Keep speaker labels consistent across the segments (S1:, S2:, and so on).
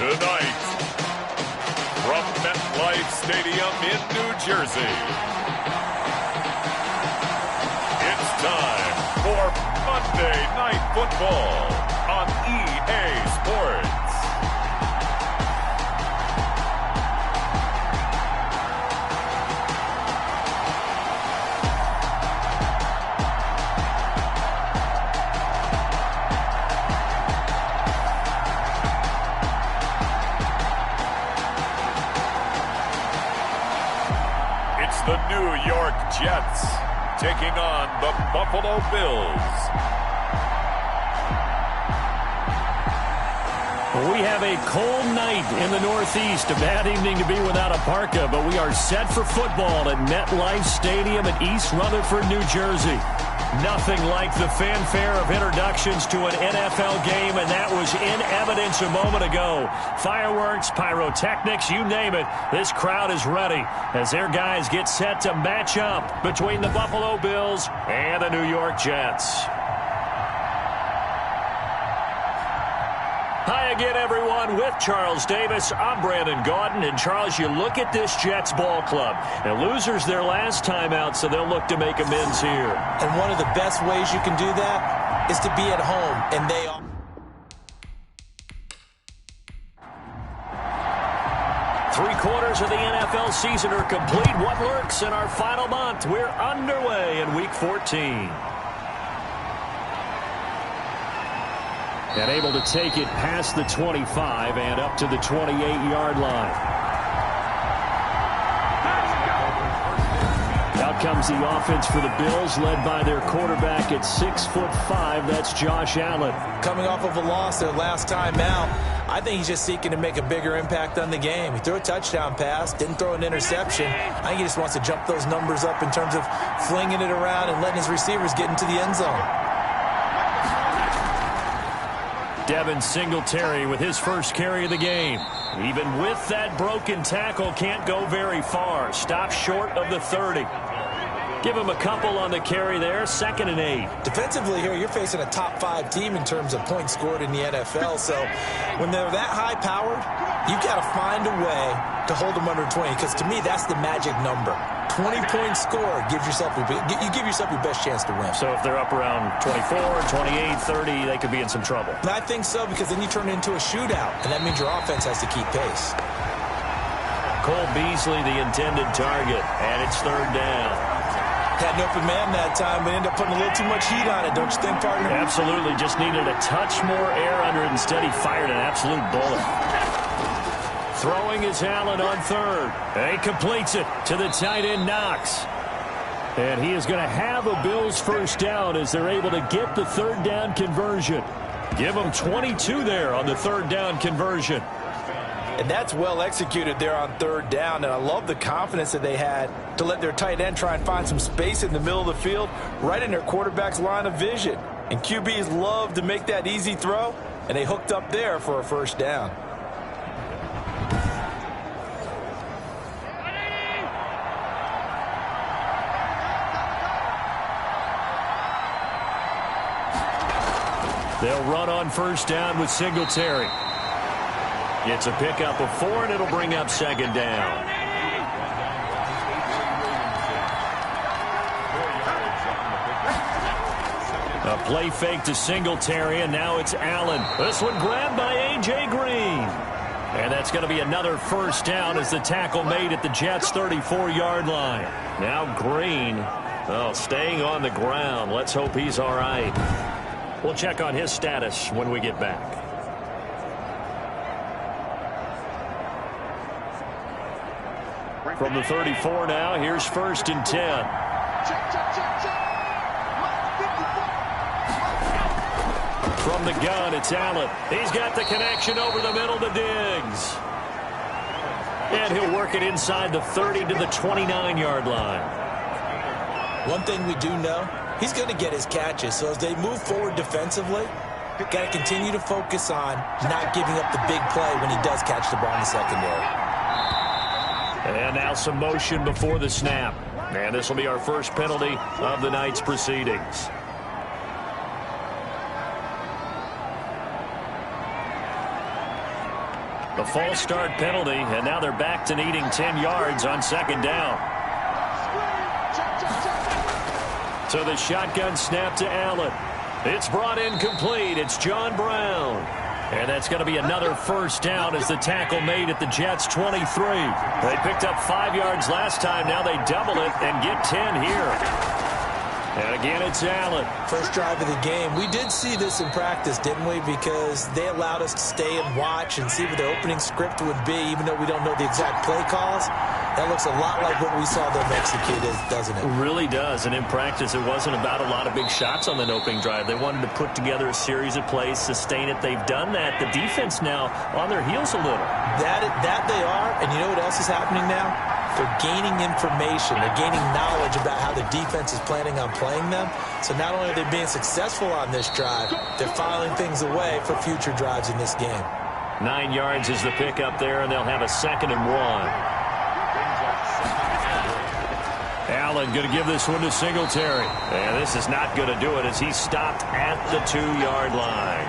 S1: Tonight, from MetLife Stadium in New Jersey, it's time for Monday Night Football on EA Sports. The New York Jets taking on the Buffalo Bills.
S2: We have a cold night in the Northeast. A bad evening to be without a parka, but we are set for football at MetLife Stadium in East Rutherford, New Jersey. Nothing like the fanfare of introductions to an NFL game, and that was in evidence a moment ago. Fireworks, pyrotechnics, you name it. This crowd is ready as their guys get set to match up between the Buffalo Bills and the New York Jets. Hi again, everyone. With Charles Davis, I'm Brandon Gaudin. And, Charles, you look at this Jets ball club. And losers their last time out, so they'll look to make amends here.
S3: And one of the best ways you can do that is to be at home, and they are.
S2: Three-quarters of the NFL season are complete. What lurks in our final month? We're underway in Week 14. And able to take it past the 25 and up to the 28-yard line. Out comes the offense for the Bills, led by their quarterback at 6'5". That's Josh Allen.
S3: Coming off of a loss their last time out, I think he's just seeking to make a bigger impact on the game. He threw a touchdown pass, didn't throw an interception. I think he just wants to jump those numbers up in terms of flinging it around and letting his receivers get into the end zone.
S2: Devin Singletary with his first carry of the game. Even with that broken tackle, can't go very far. Stops short of the 30. Give him a couple on the carry there. 2nd and 8.
S3: Defensively here, you're facing a top 5 team in terms of points scored in the NFL. So when they're that high-powered, you've got to find a way to hold them under 20. Because to me, that's the magic number. 20-point score gives yourself you give yourself your best chance to win.
S2: So if they're up around 24, 28, 30, they could be in some trouble.
S3: And I think so, because then you turn it into a shootout, and that means your offense has to keep pace.
S2: Cole Beasley, the intended target, and it's 3rd down.
S3: Had an open man that time, but ended up putting a little too much heat on it, don't you think, partner?
S2: Absolutely. Just needed a touch more air under it. Instead, he fired an absolute bullet. Throwing is Allen on 3rd. And he completes it to the tight end, Knox. And he is going to have a Bills first down as they're able to get the 3rd down conversion. Give them 22 there on the 3rd down conversion.
S3: And that's well executed there on 3rd down. And I love the confidence that they had to let their tight end try and find some space in the middle of the field, right in their quarterback's line of vision. And QBs love to make that easy throw, and they hooked up there for a first down.
S2: They'll run on first down with Singletary. It's a pickup of 4, and it'll bring up 2nd down. A play fake to Singletary, and now it's Allen. This one grabbed by A.J. Green. And that's going to be another first down as the tackle made at the Jets' 34-yard line. Now Green, staying on the ground. Let's hope he's all right. We'll check on his status when we get back. From the 34 now, here's 1st and 10. From the gun, it's Allen. He's got the connection over the middle to Diggs. And he'll work it inside the 30 to the 29-yard line.
S3: One thing we do know, he's going to get his catches. So as they move forward defensively, got to continue to focus on not giving up the big play when he does catch the ball in the secondary.
S2: And now some motion before the snap. And this will be our first penalty of the night's proceedings. The false start penalty, and now they're back to needing 10 yards on second down. So the shotgun snap to Allen. It's brought in complete. It's John Brown. And that's going to be another first down as the tackle made at the Jets' 23. They picked up 5 yards last time. Now they double it and get 10 here. And again, it's Allen.
S3: First drive of the game. We did see this in practice, didn't we? Because they allowed us to stay and watch and see what the opening script would be, even though we don't know the exact play calls. That looks a lot like what we saw them execute, doesn't it?
S2: It really does. And in practice, it wasn't about a lot of big shots on that opening drive. They wanted to put together a series of plays, sustain it. They've done that. The defense now on their heels a little.
S3: That they are. And you know what else is happening now? They're gaining information. They're gaining knowledge about how the defense is planning on playing them. So not only are they being successful on this drive, they're filing things away for future drives in this game.
S2: 9 yards is the pickup there, and they'll have a 2nd and 1. Allen going to give this one to Singletary. And this is not going to do it as he's stopped at the 2-yard line.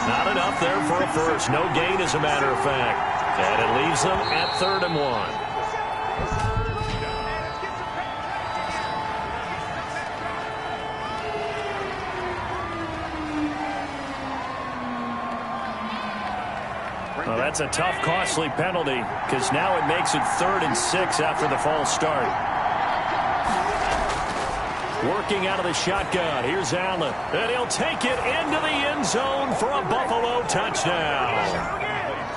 S2: Not enough there for a first. No gain, as a matter of fact. And it leaves them at 3rd and 1. Well, that's a tough, costly penalty because now it makes it 3rd and 6 after the false start. Working out of the shotgun. Here's Allen. And he'll take it into the end zone for a Buffalo touchdown.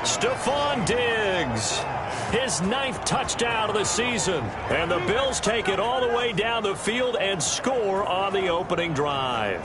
S2: Stephon Diggs. His 9th touchdown of the season. And the Bills take it all the way down the field and score on the opening drive.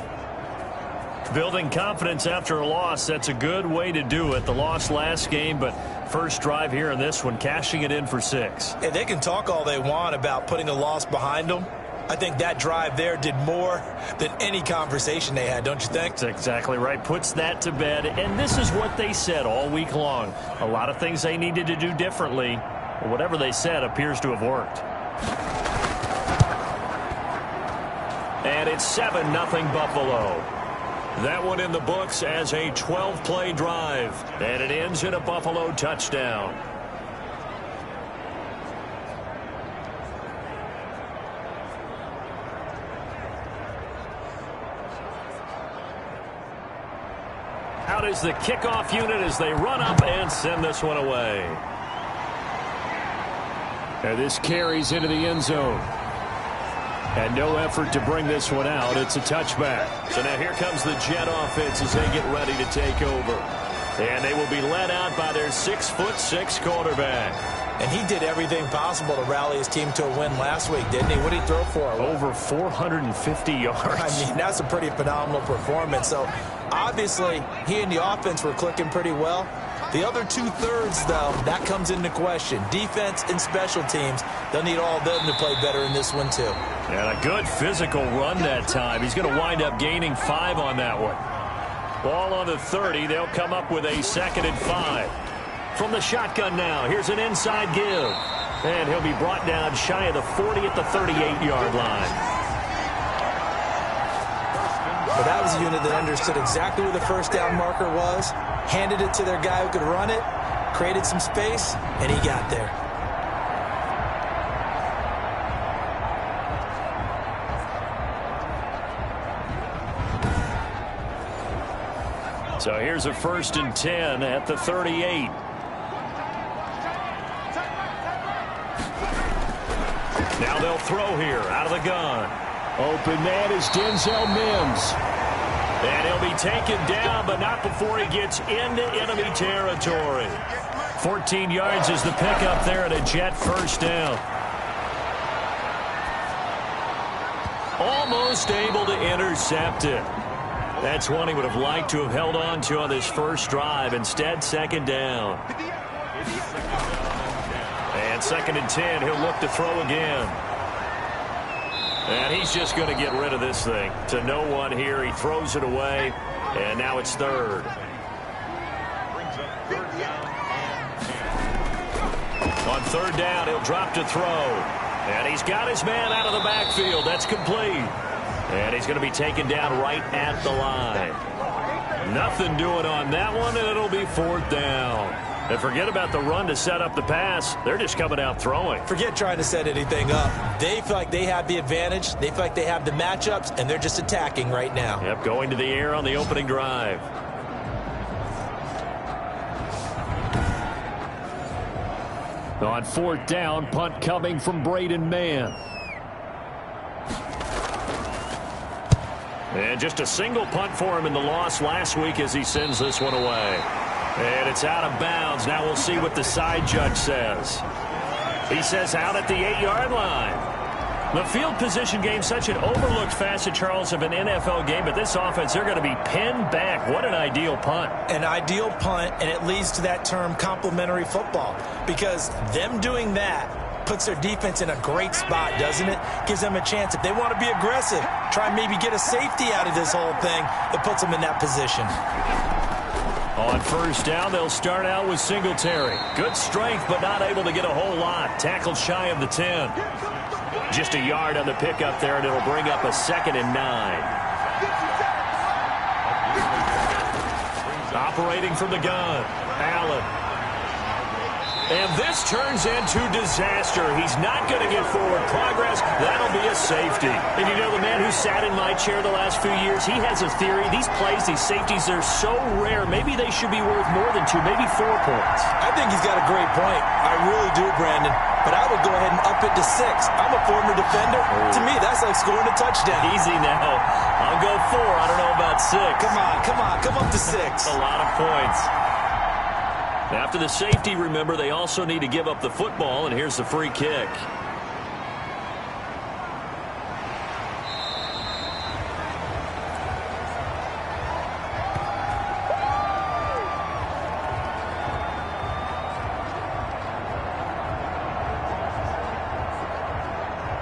S2: Building confidence after a loss, that's a good way to do it. The loss last game, but first drive here in this one, cashing it in for 6.
S3: Yeah, they can talk all they want about putting a loss behind them. I think that drive there did more than any conversation they had, don't you think?
S2: That's exactly right. Puts that to bed. And this is what they said all week long. A lot of things they needed to do differently. Whatever they said appears to have worked. And it's 7-0 Buffalo. That one in the books as a 12-play drive. And it ends in a Buffalo touchdown. Out is the kickoff unit as they run up and send this one away. And this carries into the end zone. And no effort to bring this one out. It's a touchback. So now here comes the Jet offense as they get ready to take over. And they will be led out by their 6'6" quarterback.
S3: And he did everything possible to rally his team to a win last week, didn't he? What did he throw for?
S2: Over 450 yards.
S3: I mean, that's a pretty phenomenal performance. So, obviously, he and the offense were clicking pretty well. The other 2/3, though, that comes into question. Defense and special teams, they'll need all of them to play better in this one, too.
S2: And a good physical run that time. He's going to wind up gaining 5 on that one. Ball on the 30. They'll come up with a 2nd and 5. From the shotgun now, here's an inside give. And he'll be brought down shy of the 40 at the 38-yard line.
S3: But that was a unit that understood exactly where the first down marker was, handed it to their guy who could run it, created some space, and he got there.
S2: So here's a 1st and 10 at the 38. Now they'll throw here out of the gun. Open man is Denzel Mims. And he'll be taken down, but not before he gets into enemy territory. 14 yards is the pickup there at a Jet first down. Almost able to intercept it. That's one he would have liked to have held on to on this first drive. Instead, 2nd down. And 2nd and 10, he'll look to throw again. And he's just going to get rid of this thing. To no one here, he throws it away, and now it's 3rd. On 3rd down, he'll drop to throw. And he's got his man out of the backfield. That's complete. And he's going to be taken down right at the line. Nothing doing on that one, and it'll be 4th down. And forget about the run to set up the pass. They're just coming out throwing.
S3: Forget trying to set anything up. They feel like they have the advantage. They feel like they have the matchups, and they're just attacking right now.
S2: Yep, going to the air on the opening drive. On fourth down, punt coming from Braden Mann. And just a single punt for him in the loss last week as he sends this one away. And it's out of bounds. Now we'll see what the side judge says. He says out at the 8-yard line. The field position game, such an overlooked facet, Charles, of an NFL game, but this offense, they're going to be pinned back. What an ideal punt.
S3: An ideal punt, and it leads to that term complementary football, because them doing that puts their defense in a great spot, doesn't it? Gives them a chance. If they want to be aggressive, try and maybe get a safety out of this whole thing, it puts them in that position.
S2: On first down, they'll start out with Singletary. Good strength, but not able to get a whole lot. Tackled shy of the 10. Just a yard on the pickup there, and it'll bring up a 2nd and 9. Operating from the gun, Allen. And this turns into disaster. He's not going to get forward progress. That'll be a safety. And you know, the man who sat in my chair the last few years, he has a theory. These plays, these safeties, they're so rare. Maybe they should be worth more than 2, maybe 4 points.
S3: I think he's got a great point. I really do, Brandon. But I would go ahead and up it to 6. I'm a former defender. To me, that's like scoring a touchdown.
S2: Easy now. I'll go 4. I don't know about 6.
S3: Come on. Come up to 6.
S2: A lot of points. After the safety, remember, they also need to give up the football, and here's the free kick.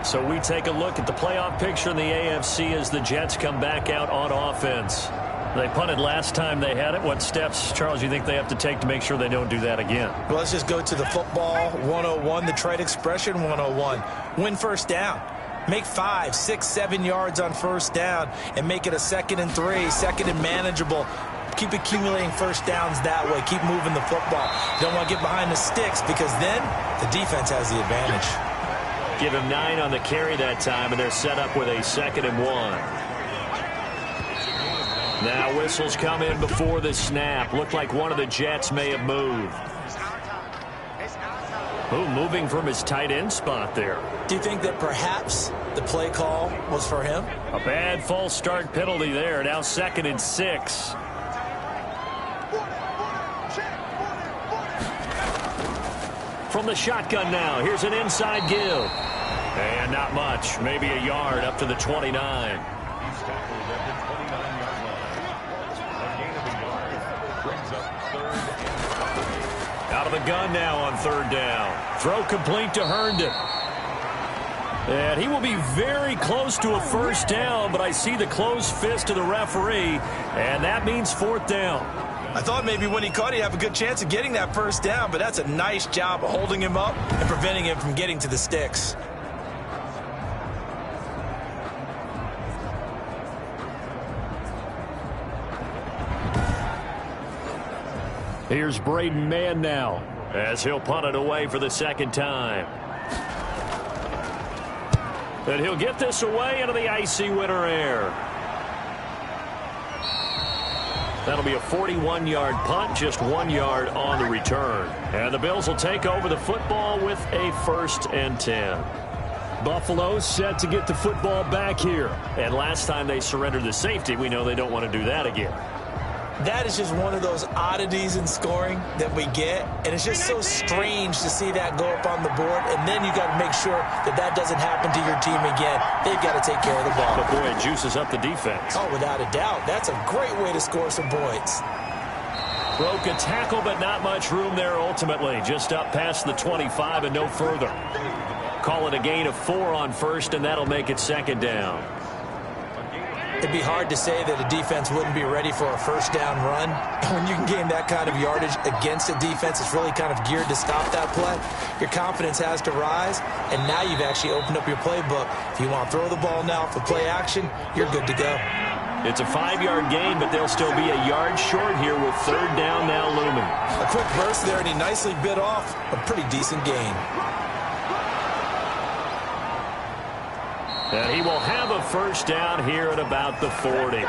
S2: So we take a look at the playoff picture in the AFC as the Jets come back out on offense. They punted last time they had it. What steps, Charles, you think they have to take to make sure they don't do that again?
S3: Well, let's just go to the football 101, the trade expression 101. Win first down. Make 5, 6, 7 yards on first down and make it a 2nd and 3, 2nd and manageable. Keep accumulating first downs that way. Keep moving the football. You don't want to get behind the sticks because then the defense has the advantage.
S2: Give him 9 on the carry that time, and they're set up with a 2nd and 1. Now whistles come in before the snap. Looked like one of the Jets may have moved. Moving from his tight end spot there.
S3: Do you think that perhaps the play call was for him?
S2: A bad false start penalty there. Now 2nd and 6. From the shotgun now. Here's an inside give. And not much. Maybe a yard up to the 29. Out of the gun now on 3rd down. Throw complete to Herndon. And he will be very close to a first down, but I see the closed fist of the referee, and that means 4th down.
S3: I thought maybe when he caught, he'd have a good chance of getting that first down, but that's a nice job of holding him up and preventing him from getting to the sticks.
S2: Here's Braden Mann now as he'll punt it away for the 2nd time. And he'll get this away into the icy winter air. That'll be a 41-yard punt, just 1 yard on the return. And the Bills will take over the football with a 1st and 10. Buffalo set to get the football back here. And last time they surrendered the safety, we know they don't want to do that again.
S3: That is just one of those oddities in scoring that we get, and it's just so strange to see that go up on the board, and then you got to make sure that that doesn't happen to your team again. They've got to take care of the ball.
S2: But boy, it juices up the defense.
S3: Oh, without a doubt. That's a great way to score some points.
S2: Broke a tackle, but not much room there ultimately. Just up past the 25 and no further. Call it a gain of 4 on first, and that'll make it 2nd down.
S3: It'd be hard to say that a defense wouldn't be ready for a first down run. When you can gain that kind of yardage against a defense, it's really kind of geared to stop that play. Your confidence has to rise, and now you've actually opened up your playbook. If you want to throw the ball now for play action, you're good to go.
S2: It's a 5-yard gain, but they'll still be a yard short here with third down now looming.
S3: A quick burst there, and he nicely bit off a pretty decent gain.
S2: And he will have a first down here at about the 40.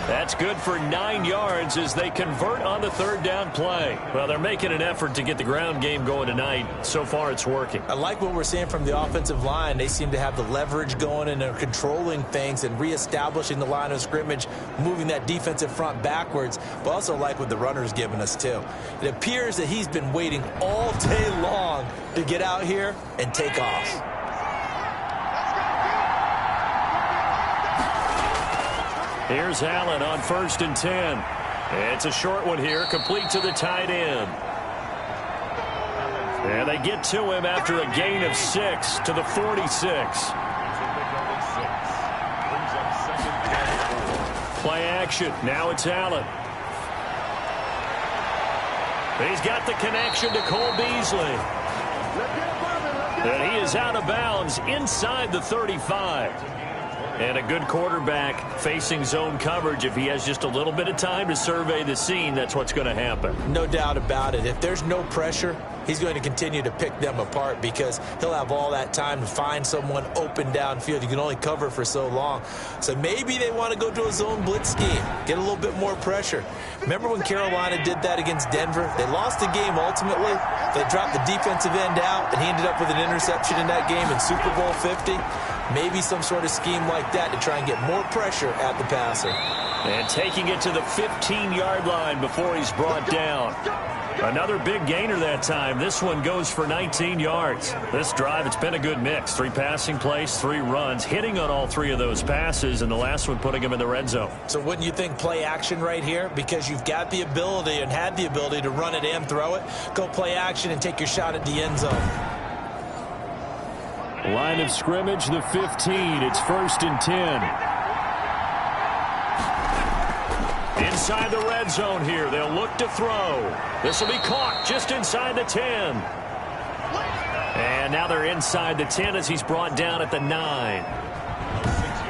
S2: That's good for 9 yards as they convert on the third down play. Well, they're making an effort to get the ground game going tonight. So far, it's working.
S3: I like what we're seeing from the offensive line. They seem to have the leverage going, and they're controlling things and reestablishing the line of scrimmage, moving that defensive front backwards, but also like what the runner's giving us, too. It appears that he's been waiting all day long to get out here and take off.
S2: Here's Allen on 1st and 10. It's a short one here, complete to the tight end. And they get to him after a gain of 6 to the 46. Play action. Now it's Allen. He's got the connection to Cole Beasley. And he is out of bounds inside the 35. And a good quarterback facing zone coverage. If he has just a little bit of time to survey the scene, that's what's going to happen.
S3: No doubt about it. If there's no pressure, he's going to continue to pick them apart because he'll have all that time to find someone open downfield. You can only cover for so long. So maybe they want to go to a zone blitz scheme, get a little bit more pressure. Remember when Carolina did that against Denver? They lost the game ultimately. They dropped the defensive end out, and he ended up with an interception in that game in Super Bowl 50. Maybe some sort of scheme like that to try and get more pressure at the passer.
S2: And taking it to the 15-yard line before he's brought down. Another big gainer that time. This one goes for 19 yards. This drive, it's been a good mix. 3 passing plays, 3 runs, hitting on all 3 of those passes, and the last one putting him in the red zone.
S3: So wouldn't you think play action right here? Because you've got the ability and had the ability to run it and throw it. Go play action and take your shot at the end zone.
S2: Line of scrimmage, the 15. It's 1st and 10. Inside the red zone here. They'll look to throw. This will be caught just inside the 10. And now they're inside the 10 as he's brought down at the 9.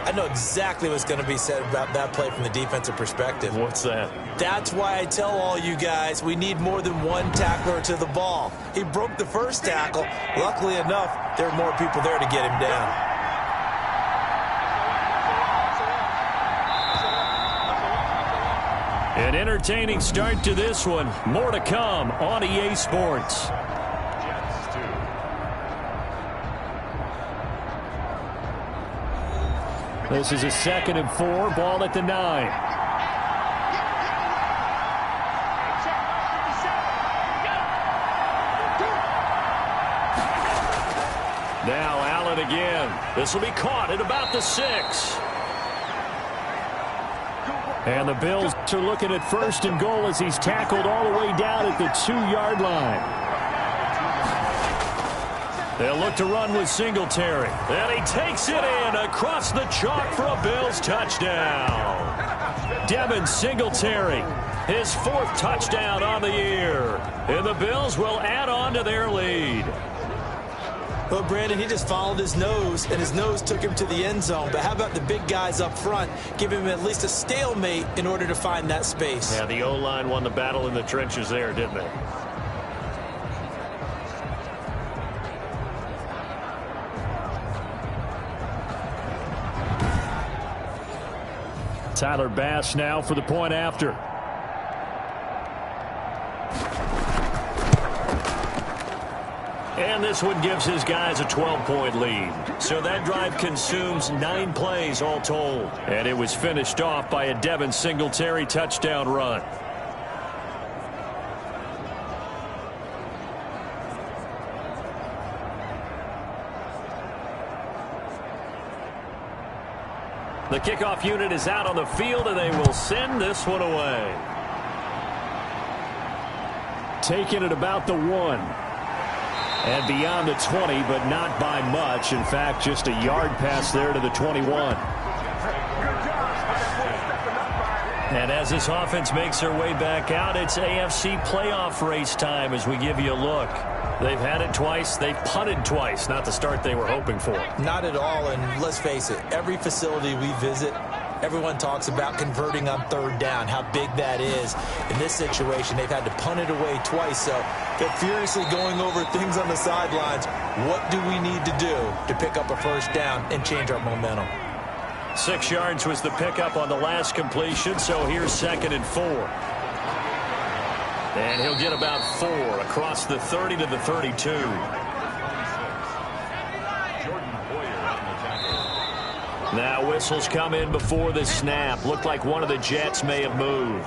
S3: I know exactly what's going to be said about that play from the defensive perspective.
S2: What's that?
S3: That's why I tell all you guys we need more than one tackler to the ball. He broke the first tackle. Luckily enough, there are more people there to get him down.
S2: An entertaining start to this one. More to come on EA Sports. This is a 2nd and 4, ball at the 9. Now Allen again. This will be caught at about the 6. And the Bills are looking at 1st and goal as he's tackled all the way down at the 2-yard line. They'll look to run with Singletary. And he takes it in across the chalk for a Bills touchdown. Devin Singletary, his 4th touchdown on the year. And the Bills will add on to their lead.
S3: Well, Brandon, he just followed his nose, and his nose took him to the end zone. But how about the big guys up front? Give him at least a stalemate in order to find that space.
S2: Yeah, the O-line won the battle in the trenches there, didn't they? Tyler Bass now for the point after. And this one gives his guys a 12-point lead. So that drive consumes 9 plays all told. And it was finished off by a Devin Singletary touchdown run. The kickoff unit is out on the field, and they will send this one away. Taken at about the 1. And beyond the 20, but not by much. In fact, just a yard pass there to the 21. And as this offense makes their way back out, it's AFC playoff race time as we give you a look. They've had it twice. They've punted twice. Not the start they were hoping for.
S3: Not at all, and let's face it, every facility we visit, Everyone talks about converting on third down, how big that is. In this situation, they've had to punt it away twice, so they're furiously going over things on the sidelines. What do we need to do to pick up a first down and change our momentum?
S2: 6 yards was the pickup on the last completion, so here's 2nd and 4. And he'll get about 4 across the 30 to the 32. Now whistles come in before the snap. Looked like one of the Jets may have moved.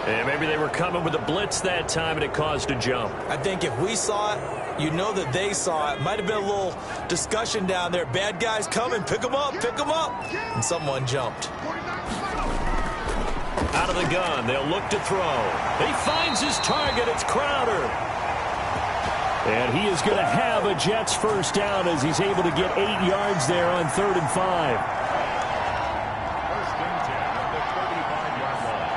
S2: And maybe they were coming with a blitz that time and it caused a jump.
S3: I think if we saw it, you know that they saw it. Might have been a little discussion down there. Bad guys coming, pick them up, pick them up. And someone jumped.
S2: Out of the gun, they'll look to throw. He finds his target, it's Crowder. And he is going to have a Jets first down as he's able to get 8 yards there on 3rd and 5.
S1: First and 10 at the 35-yard line.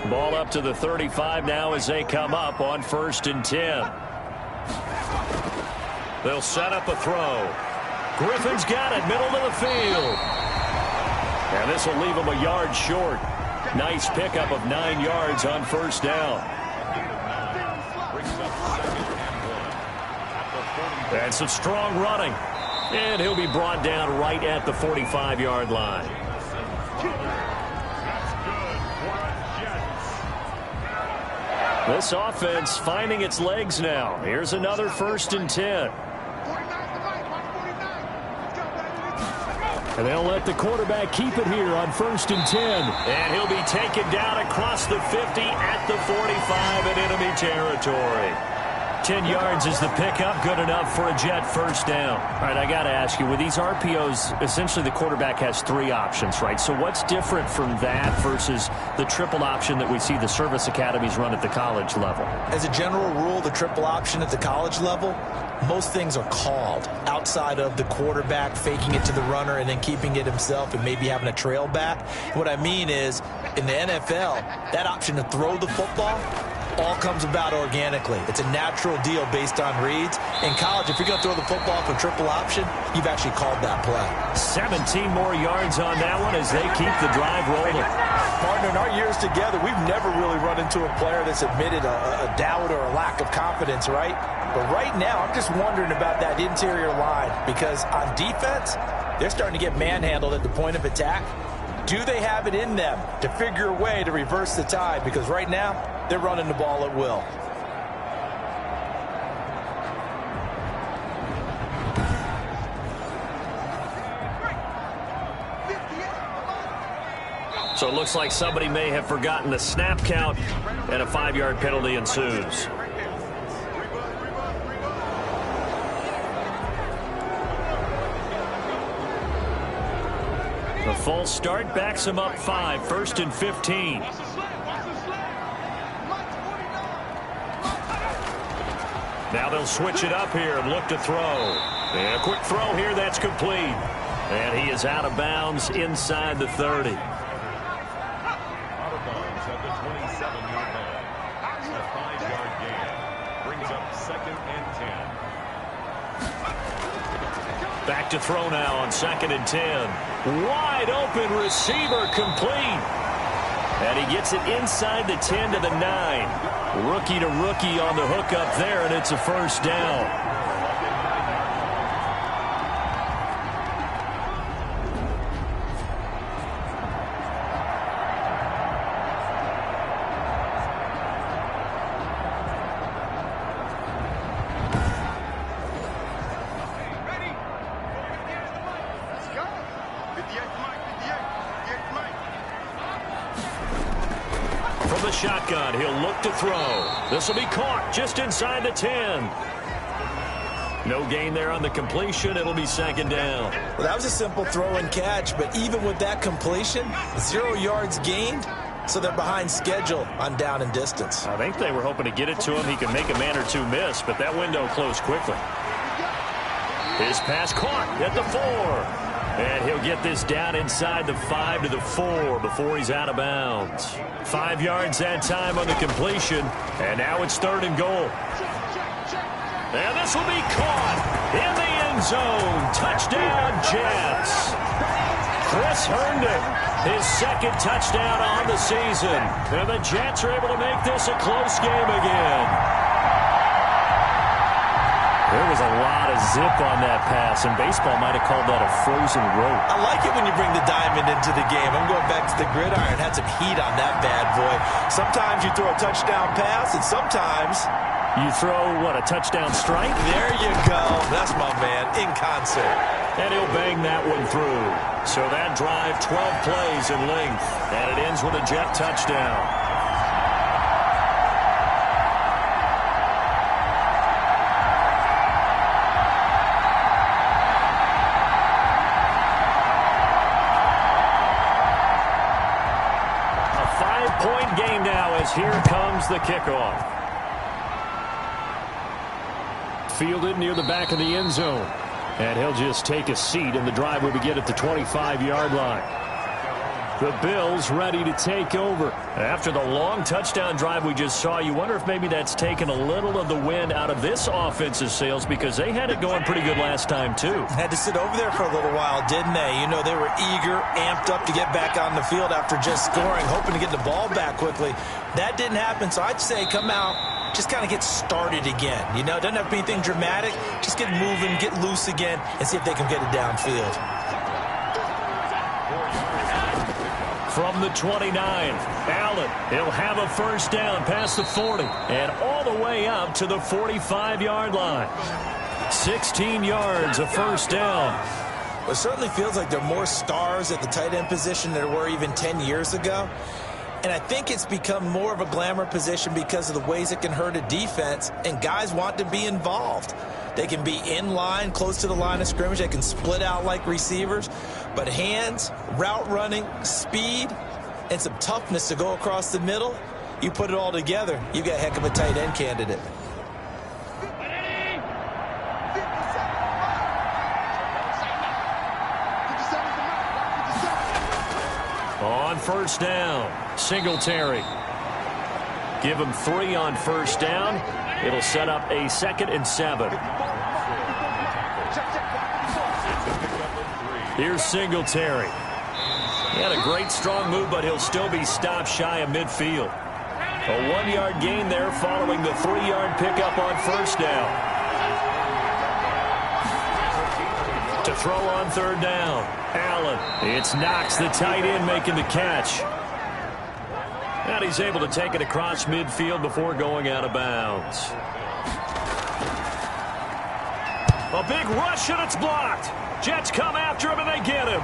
S2: Ball up to the 35 now as they come up on 1st and 10. They'll set up a throw. Griffin's got it, middle of the field. And this will leave him a yard short. Nice pickup of 9 yards on 1st down. And some strong running. And he'll be brought down right at the 45-yard line. This offense finding its legs now. Here's another 1st and 10. And they'll let the quarterback keep it here on 1st and 10. And he'll be taken down across the 50 at the 45 in enemy territory. 10 yards is the pickup, good enough for a Jet first down. All right, I got to ask you, with these RPOs, essentially the quarterback has 3 options, right? So what's different from that versus the triple option that we see the service academies run at the college level?
S3: As a general rule, the triple option at the college level, most things are called outside of the quarterback faking it to the runner and then keeping it himself and maybe having a trail back. What I mean is, in the NFL, that option to throw the football all comes about organically. It's a natural deal based on reads. In college, if you're going to throw the football for triple option, you've actually called that play.
S2: 17 more yards on that one as they keep the drive rolling.
S3: Partner, in our years together, we've never really run into a player that's admitted a doubt or a lack of confidence, right? But right now, I'm just wondering about that interior line because on defense, they're starting to get manhandled at the point of attack. Do they have it in them to figure a way to reverse the tide? Because right now, they're running the ball at will.
S2: So it looks like somebody may have forgotten the snap count, and a 5-yard penalty ensues. The false start backs him up 5, 1st and 15. Now they'll switch it up here and look to throw. And a quick throw here, that's complete. And he is out of bounds inside the 30.
S1: Out of bounds at the 27-yard line. A 5-yard gain brings up 2nd and 10.
S2: Back to throw now on 2nd and 10. Wide open receiver complete. And he gets it inside the 10 to the 9. Rookie to rookie on the hook up there, and it's a first down. From the shotgun, he'll look to throw. This will be caught just inside the 10. No gain there on the completion. It'll be 2nd down.
S3: Well, that was a simple throw and catch, but even with that completion, 0 yards gained, so they're behind schedule on down and distance.
S2: I think they were hoping to get it to him. He could make a man or two miss, but that window closed quickly. His pass caught at the 4. And he'll get this down inside the 5 to the 4 before he's out of bounds. 5 yards that time on the completion. And now it's 3rd and goal. And this will be caught in the end zone. Touchdown, Jets. Chris Herndon, his 2nd touchdown on the season. And the Jets are able to make this a close game again. There was a lot of zip on that pass, and baseball might have called that a frozen rope.
S3: I like it when you bring the diamond into the game. I'm going back to the gridiron. Had some heat on that bad boy. Sometimes you throw a touchdown pass, and sometimes
S2: you throw, what, a touchdown strike?
S3: There you go. That's my man, in concert.
S2: And he'll bang that one through. So that drive, 12 plays in length, and it ends with a Jet touchdown. Point game now as here comes the kickoff. Fielded near the back of the end zone. And he'll just take a seat, and the drive will begin at the 25-yard line. The Bills ready to take over. After the long touchdown drive we just saw, you wonder if maybe that's taken a little of the wind out of this offensive sails, because they had it going pretty good last time, too.
S3: Had to sit over there for a little while, didn't they? You know, they were eager, amped up to get back on the field after just scoring, hoping to get the ball back quickly. That didn't happen, so I'd say come out, just kind of get started again. You know, it doesn't have to be anything dramatic. Just get moving, get loose again, and see if they can get it downfield.
S2: From the 29, Allen, he'll have a first down past the 40 and all the way up to the 45-yard line. 16 yards, a first down.
S3: Well, it certainly feels like there are more stars at the tight end position than there were even 10 years ago. And I think it's become more of a glamour position because of the ways it can hurt a defense, and guys want to be involved. They can be in line, close to the line of scrimmage. They can split out like receivers. But hands, route running, speed, and some toughness to go across the middle, you put it all together, you've got a heck of a tight end candidate.
S2: On first down, Singletary. Give him 3 on first down. It'll set up a 2nd and 7. Here's Singletary. He had a great strong move, but he'll still be stopped shy of midfield. A 1-yard gain there following the 3-yard pickup on first down. To throw on third down, Allen. It's Knox, the tight end, making the catch. And he's able to take it across midfield before going out of bounds. A big rush, and it's blocked. Jets come after him, and they get him.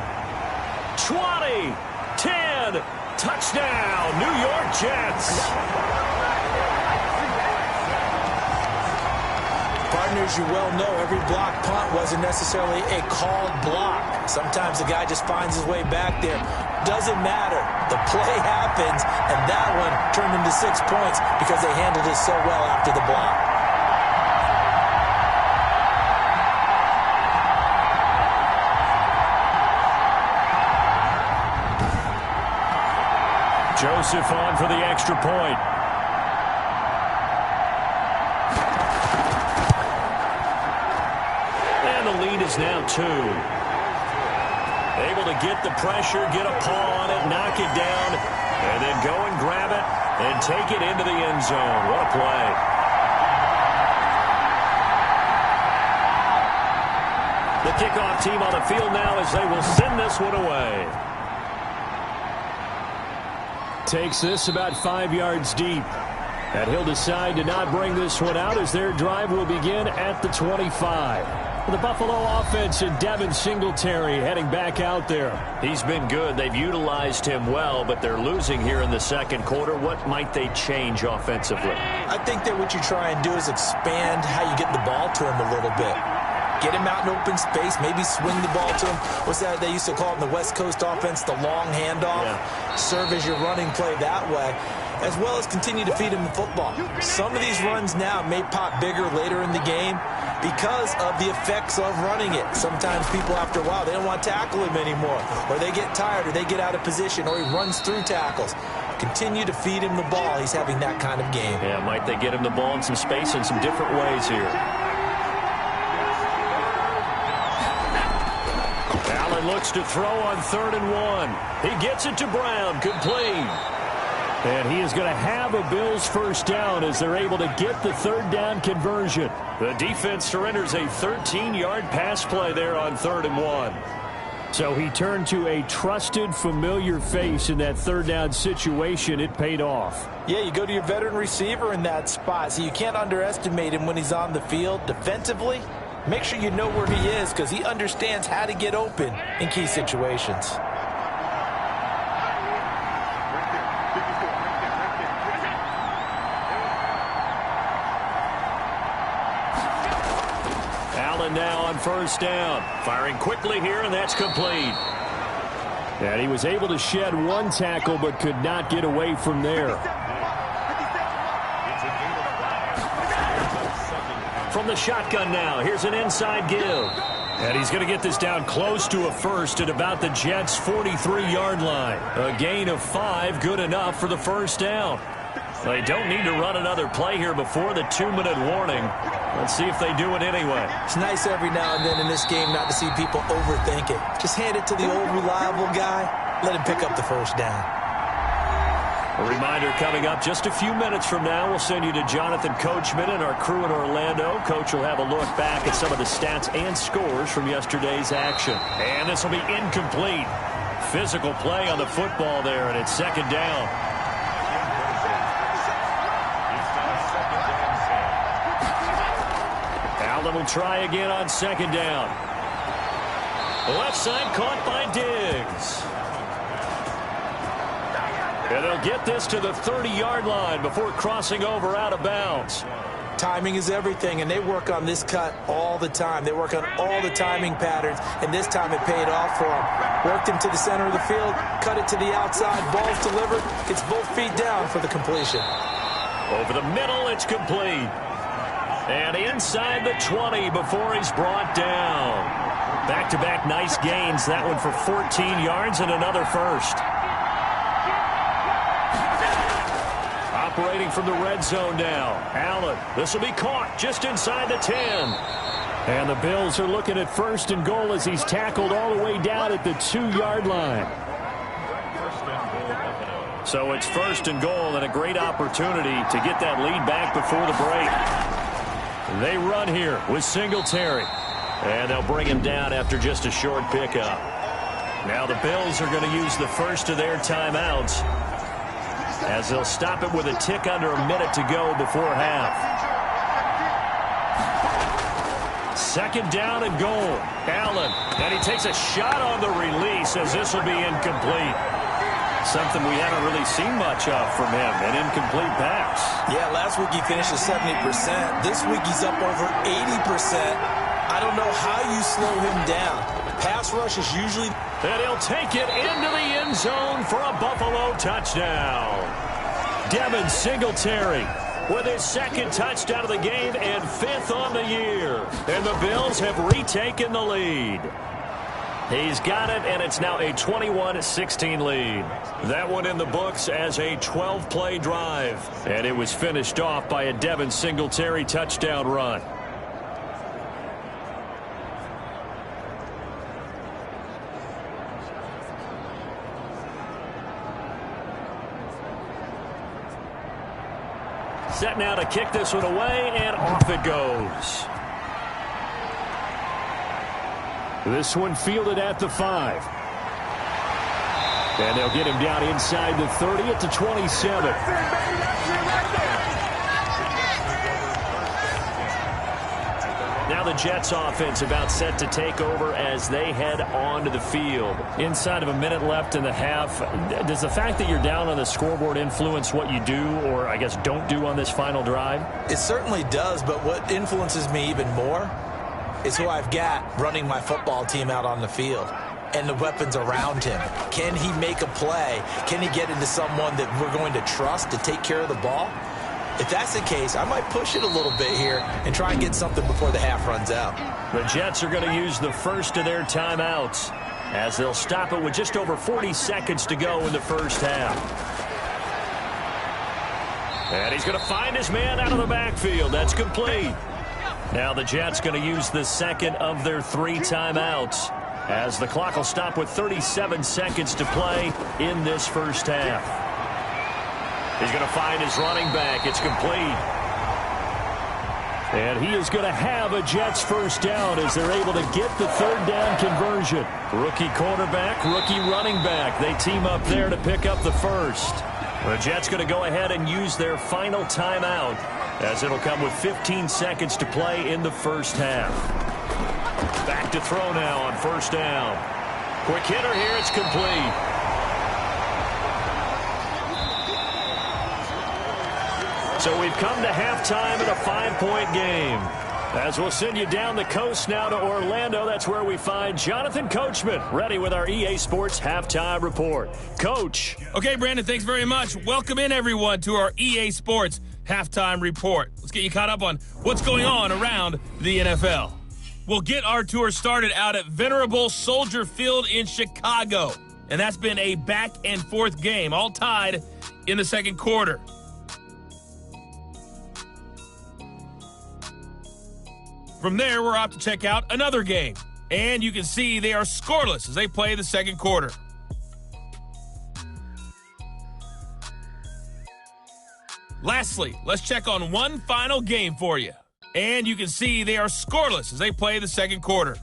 S2: 20, 10, touchdown, New York Jets.
S3: Partners, you well know every block punt wasn't necessarily a called block. Sometimes the guy just finds his way back there. Doesn't matter. The play happens, and that one turned into 6 points because they handled it so well after the block.
S2: Joseph on for the extra point. And the lead is now 2. Able to get the pressure, get a paw on it, knock it down, and then go and grab it and take it into the end zone. What a play. The kickoff team on the field now as they will send this one away. Takes this about 5 yards deep. And he'll decide to not bring this one out as their drive will begin at the 25. The Buffalo offense and Devin Singletary heading back out there. He's been good. They've utilized him well, but they're losing here in the second quarter. What might they change offensively?
S3: I think that what you try and do is expand how you get the ball to him a little bit. Get him out in open space, maybe swing the ball to him. What's that they used to call it in the West Coast offense, the long handoff? Yeah. Serve as your running play that way. as well as continue to feed him the football. Some of these runs now may pop bigger later in the game because of the effects of running it. Sometimes people, after a while, they don't want to tackle him anymore, or they get tired, or they get out of position, or he runs through tackles. Continue to feed him the ball. He's having that kind of game.
S2: Yeah, might they get him the ball in some space in some different ways here. Allen looks to throw on 3rd and 1. He gets it to Brown, complete. And he is going to have a Bills first down as they're able to get the 3rd down conversion. The defense surrenders a 13-yard pass play there on 3rd and 1. So he turned to a trusted, familiar face in that 3rd down situation. It paid off.
S3: Yeah, you go to your veteran receiver in that spot, so you can't underestimate him when he's on the field defensively. Make sure you know where he is because he understands how to get open in key situations.
S2: Allen now on 1st down. Firing quickly here, and that's complete. And he was able to shed 1 tackle but could not get away from there. From the shotgun now, here's an inside give. And he's going to get this down close to a first at about the Jets' 43-yard line. A gain of 5, good enough for the first down. They don't need to run another play here before the 2-minute warning. Let's see if they do it anyway.
S3: It's nice every now and then in this game not to see people overthink it. Just hand it to the old reliable guy. Let him pick up the first down.
S2: A reminder coming up just a few minutes from now. We'll send you to Jonathan Coachman and our crew in Orlando. Coach will have a look back at some of the stats and scores from yesterday's action. And this will be incomplete. Physical play on the football there, and it's 2nd down. Allen will try again on 2nd down. Left side caught by Diggs. And they'll get this to the 30-yard line before crossing over out of bounds.
S3: Timing is everything, and they work on this cut all the time. They work on all the timing patterns, and this time it paid off for them. Worked him to the center of the field, cut it to the outside, ball's delivered, gets both feet down for the completion.
S2: Over the middle, it's complete. And inside the 20 before he's brought down. Back-to-back nice gains, that one for 14 yards and another first. Operating from the red zone now. Allen, this will be caught just inside the 10. And the Bills are looking at 1st and goal as he's tackled all the way down at the 2-yard line. So it's 1st and goal and a great opportunity to get that lead back before the break. They run here with Singletary. And they'll bring him down after just a short pickup. Now the Bills are going to use the first of their timeouts, as they'll stop it with a tick under a minute to go before half. 2nd down and goal. Allen, and he takes a shot on the release as this will be incomplete. Something we haven't really seen much of from him, an incomplete pass.
S3: Yeah, last week he finished at 70%. This week he's up over 80%. I don't know how you slow him down. Pass rush is usually...
S2: And he'll take it into the end zone for a Buffalo touchdown. Devin Singletary with his 2nd touchdown of the game and 5th on the year. And the Bills have retaken the lead. He's got it, and it's now a 21-16 lead. That one in the books as a 12-play drive. And it was finished off by a Devin Singletary touchdown run. Set now to kick this one away, and off it goes. This one fielded at the 5. And they'll get him down inside the 30 at the 27. Now the Jets offense about set to take over as they head onto the field. Inside of a minute left in the half, does the fact that you're down on the scoreboard influence what you do, or I guess don't do on this final drive?
S3: It certainly does, but what influences me even more is who I've got running my football team out on the field. and the weapons around him. Can he make a play? Can he get into someone that we're going to trust to take care of the ball? If that's the case, I might push it a little bit here and try and get something before the half runs out.
S2: The Jets are going to use the first of their timeouts as they'll stop it with just over 40 seconds to go in the first half. And he's going to find his man out of the backfield. That's complete. Now the Jets going to use the second of their 3 timeouts as the clock will stop with 37 seconds to play in this first half. He's going to find his running back. It's complete. And he is going to have a Jets first down as they're able to get the third down conversion. Rookie quarterback, rookie running back. They team up there to pick up the first. The Jets going to go ahead and use their final timeout as it'll come with 15 seconds to play in the first half. Back to throw now on first down. Quick hitter here. It's complete. So we've come to halftime in a 5-point game. As we'll send you down the coast now to Orlando, that's where we find Jonathan Coachman, ready with our EA Sports Halftime Report. Coach.
S4: Okay, Brandon, thanks very much. Welcome in, everyone, to our EA Sports Halftime Report. Let's get you caught up on what's going on around the NFL. We'll get our tour started out at Venerable Soldier Field in Chicago. And that's been a back-and-forth game, all tied in the second quarter. From there, we're off to check out another game. And you can see they are scoreless as they play the second quarter. Lastly, let's check on one final game for you. And you can see they are scoreless as they play the second quarter.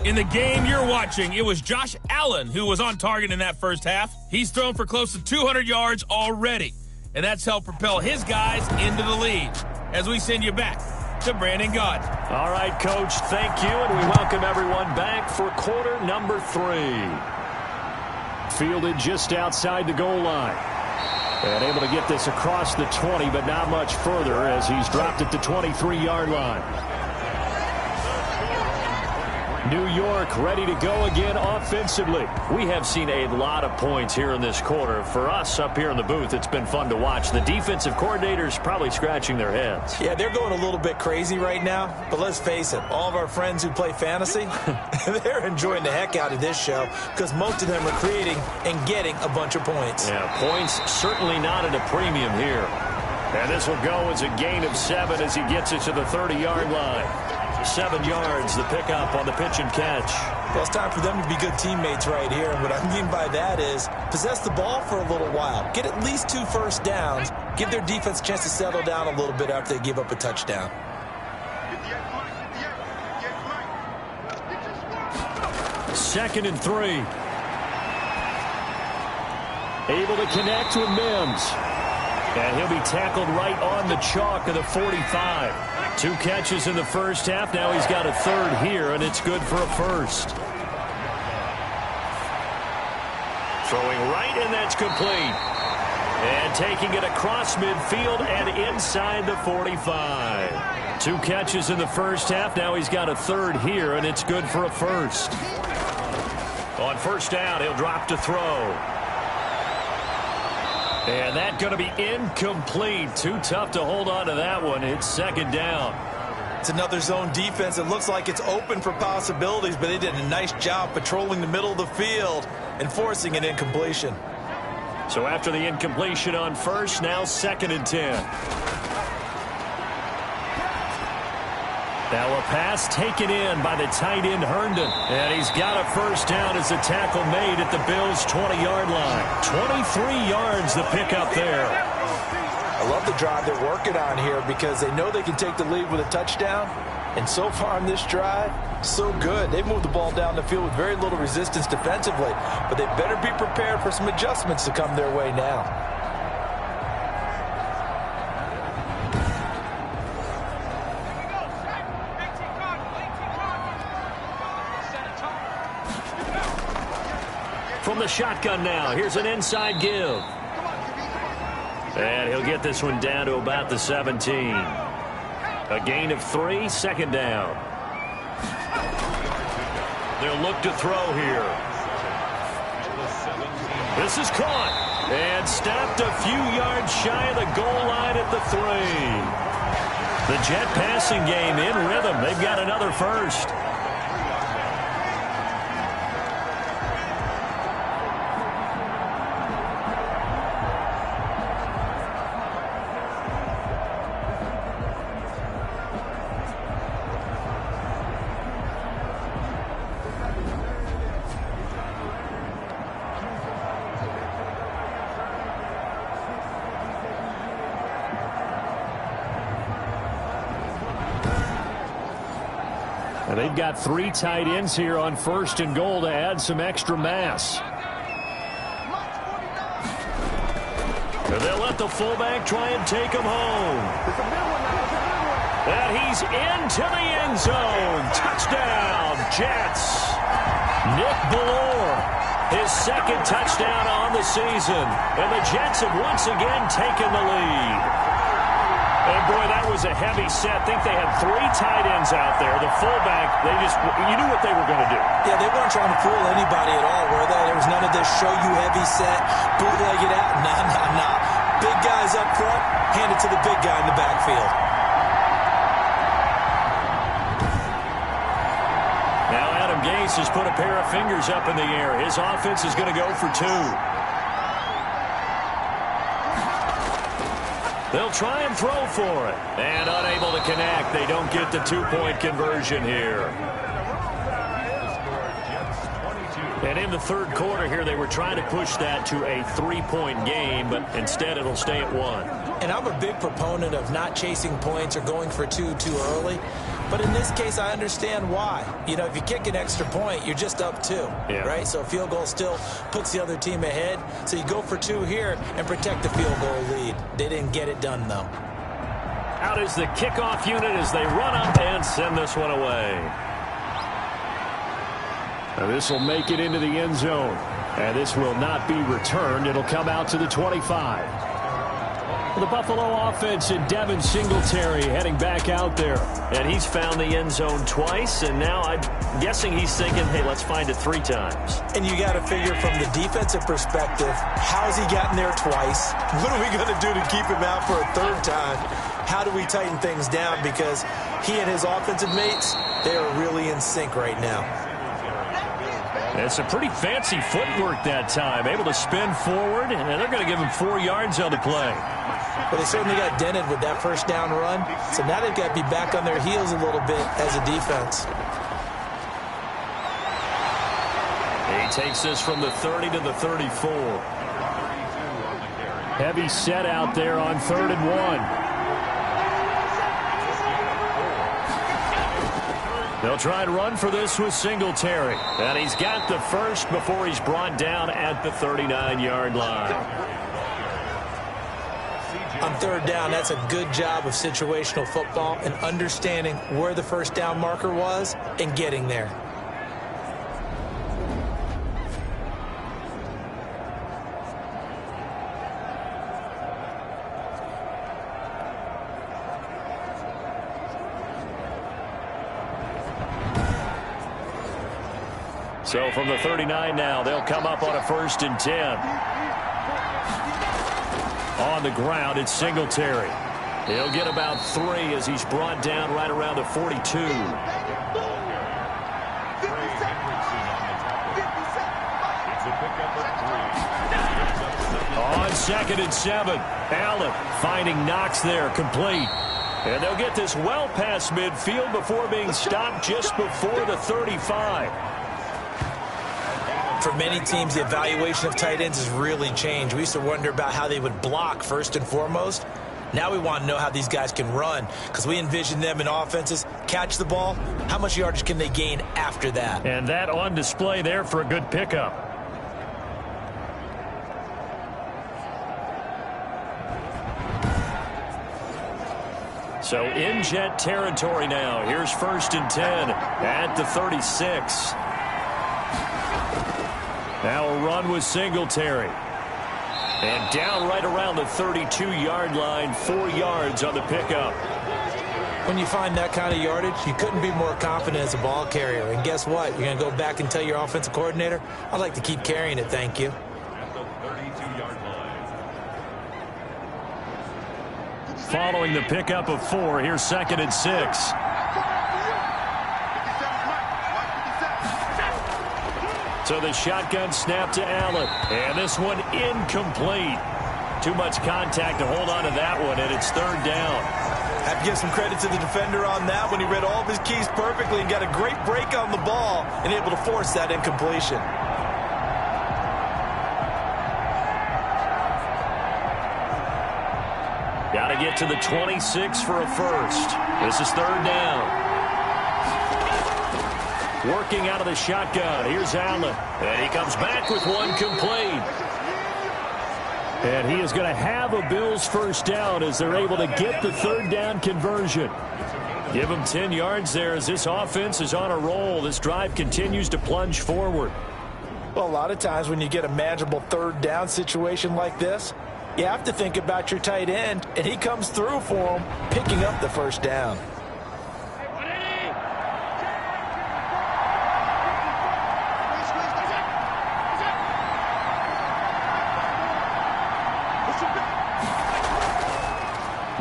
S4: In the game you're watching, it was Josh Allen who was on target in that first half. He's thrown for close to 200 yards already. And that's helped propel his guys into the lead. As we send you back to Brandon Gaudin.
S2: All right, Coach, thank you, and we welcome everyone back for quarter number 3. Fielded just outside the goal line. And able to get this across the 20, but not much further as he's dropped at the 23-yard line. New York ready to go again offensively. We have seen a lot of points here in this quarter. For us up here in the booth, it's been fun to watch. The defensive coordinators probably scratching their heads.
S3: Yeah, they're going a little bit crazy right now. But let's face it, all of our friends who play fantasy, they're enjoying the heck out of this show because most of them are creating and getting a bunch of points.
S2: Yeah, points certainly not at a premium here. And this will go as a gain of 7 as he gets it to the 30-yard line. 7 yards, the pickup on the pitch and catch.
S3: Well, it's time for them to be good teammates right here. And what I mean by that is possess the ball for a little while. Get at least 2 first downs. Give their defense a chance to settle down a little bit after they give up a touchdown.
S2: Second and 3. Able to connect with Mims. And he'll be tackled right on the chalk of the 45. 2 catches in the first half. Now he's got a third here, and it's good for a first. Throwing right, and that's complete. And taking it across midfield and inside the 45. 2 catches in the first half. Now he's got a third here, and it's good for a first. On first down, he'll drop to throw. And that's going to be incomplete. Too tough to hold on to that one. It's second down.
S3: It's another zone defense. It looks like it's open for possibilities, but they did a nice job patrolling the middle of the field and forcing an incompletion.
S2: So after the incompletion on first, now second and 10. Now a pass taken in by the tight end Herndon. And he's got a first down as the tackle made at the Bills' 20-yard line. 23 yards the pickup there.
S3: I love the drive they're working on here because they know they can take the lead with a touchdown. And so far on this drive, so good. They've moved the ball down the field with very little resistance defensively. But they better be prepared for some adjustments to come their way now.
S2: From the shotgun now, here's an inside give. And he'll get this one down to about the 17. A gain of 3, second down. They'll look to throw here. This is caught and stopped a few yards shy of the goal line at the 3. The Jet passing game in rhythm. They've got another first. And they've got 3 tight ends here on 1st and goal to add some extra mass. And they'll let the fullback try and take him home. And he's into the end zone. Touchdown, Jets. Nick Bellore, his 2nd touchdown on the season. And the Jets have once again taken the lead. And, boy, that was a heavy set. I think they had 3 tight ends out there. The fullback, you knew what they were going to do.
S3: Yeah, they weren't trying to fool anybody at all, were they? There was none of this show-you heavy set, bootleg it out. Nah. Big guys up front, hand it to the big guy in the backfield.
S2: Now Adam Gase has put a pair of fingers up in the air. His offense is going to go for 2. They'll try and throw for it. And unable to connect. They don't get the 2-point conversion here. And in the 3rd quarter here, they were trying to push that to a 3-point game, but instead it'll stay at 1.
S3: And I'm a big proponent of not chasing points or going for 2 too early. But in this case, I understand why. You know, if you kick an extra point, you're just up 2, right? So a field goal still puts the other team ahead. So you go for 2 here and protect the field goal lead. They didn't get it done, though.
S2: Out is the kickoff unit as they run up and send this one away. Now this will make it into the end zone. And this will not be returned. It'll come out to the 25. The Buffalo offense and Devin Singletary heading back out there. And he's found the end zone twice, and now I'm guessing he's thinking, hey, let's find it 3 times.
S3: And you got to figure from the defensive perspective, how's he gotten there twice? What are we going to do to keep him out for a 3rd time? How do we tighten things down? Because he and his offensive mates, they are really in sync right now.
S2: It's a pretty fancy footwork that time. Able to spin forward, and they're going to give him 4 yards on the play.
S3: Well, they certainly got dented with that 1st down run. So now they've got to be back on their heels a little bit as a defense.
S2: He takes this from the 30 to the 34. Heavy set out there on 3rd and 1. They'll try and run for this with Singletary. And he's got the first before he's brought down at the 39-yard line.
S3: On 3rd down, that's a good job of situational football and understanding where the 1st down marker was and getting there.
S2: So from the 39 now, they'll come up on a 1st and 10. On the ground, it's Singletary. He'll get about 3 as he's brought down right around the 42. On 2nd and 7, Allen finding Knox there, complete. And they'll get this well past midfield before being stopped just before the 35.
S3: For many teams, the evaluation of tight ends has really changed. We used to wonder about how they would block first and foremost. Now we want to know how these guys can run because we envision them in offenses. Catch the ball. How much yardage can they gain after that?
S2: And that on display there for a good pickup. So in Jet territory now. Here's 1st and 10 at the 36. Now a run with Singletary. And down right around the 32-yard line, 4 yards on the pickup.
S3: When you find that kind of yardage, you couldn't be more confident as a ball carrier. And guess what? You're going to go back and tell your offensive coordinator, I'd like to keep carrying it, thank you.
S1: At the 32-yard line.
S2: Following the pickup of 4, here's 2nd and 6. So the shotgun snap to Allen. And this one incomplete. Too much contact to hold on to that one, and it's 3rd down.
S3: Have to give some credit to the defender on that when he read all of his keys perfectly and got a great break on the ball and able to force that incompletion.
S2: Got to get to the 26 for a first. This is 3rd down. Working out of the shotgun. Here's Allen. And he comes back with one complete. And he is going to have a Bills first down as they're able to get the 3rd down conversion. Give him 10 yards there as this offense is on a roll. This drive continues to plunge forward.
S3: Well, a lot of times when you get a manageable 3rd down situation like this, you have to think about your tight end, and he comes through for him, picking up the first down.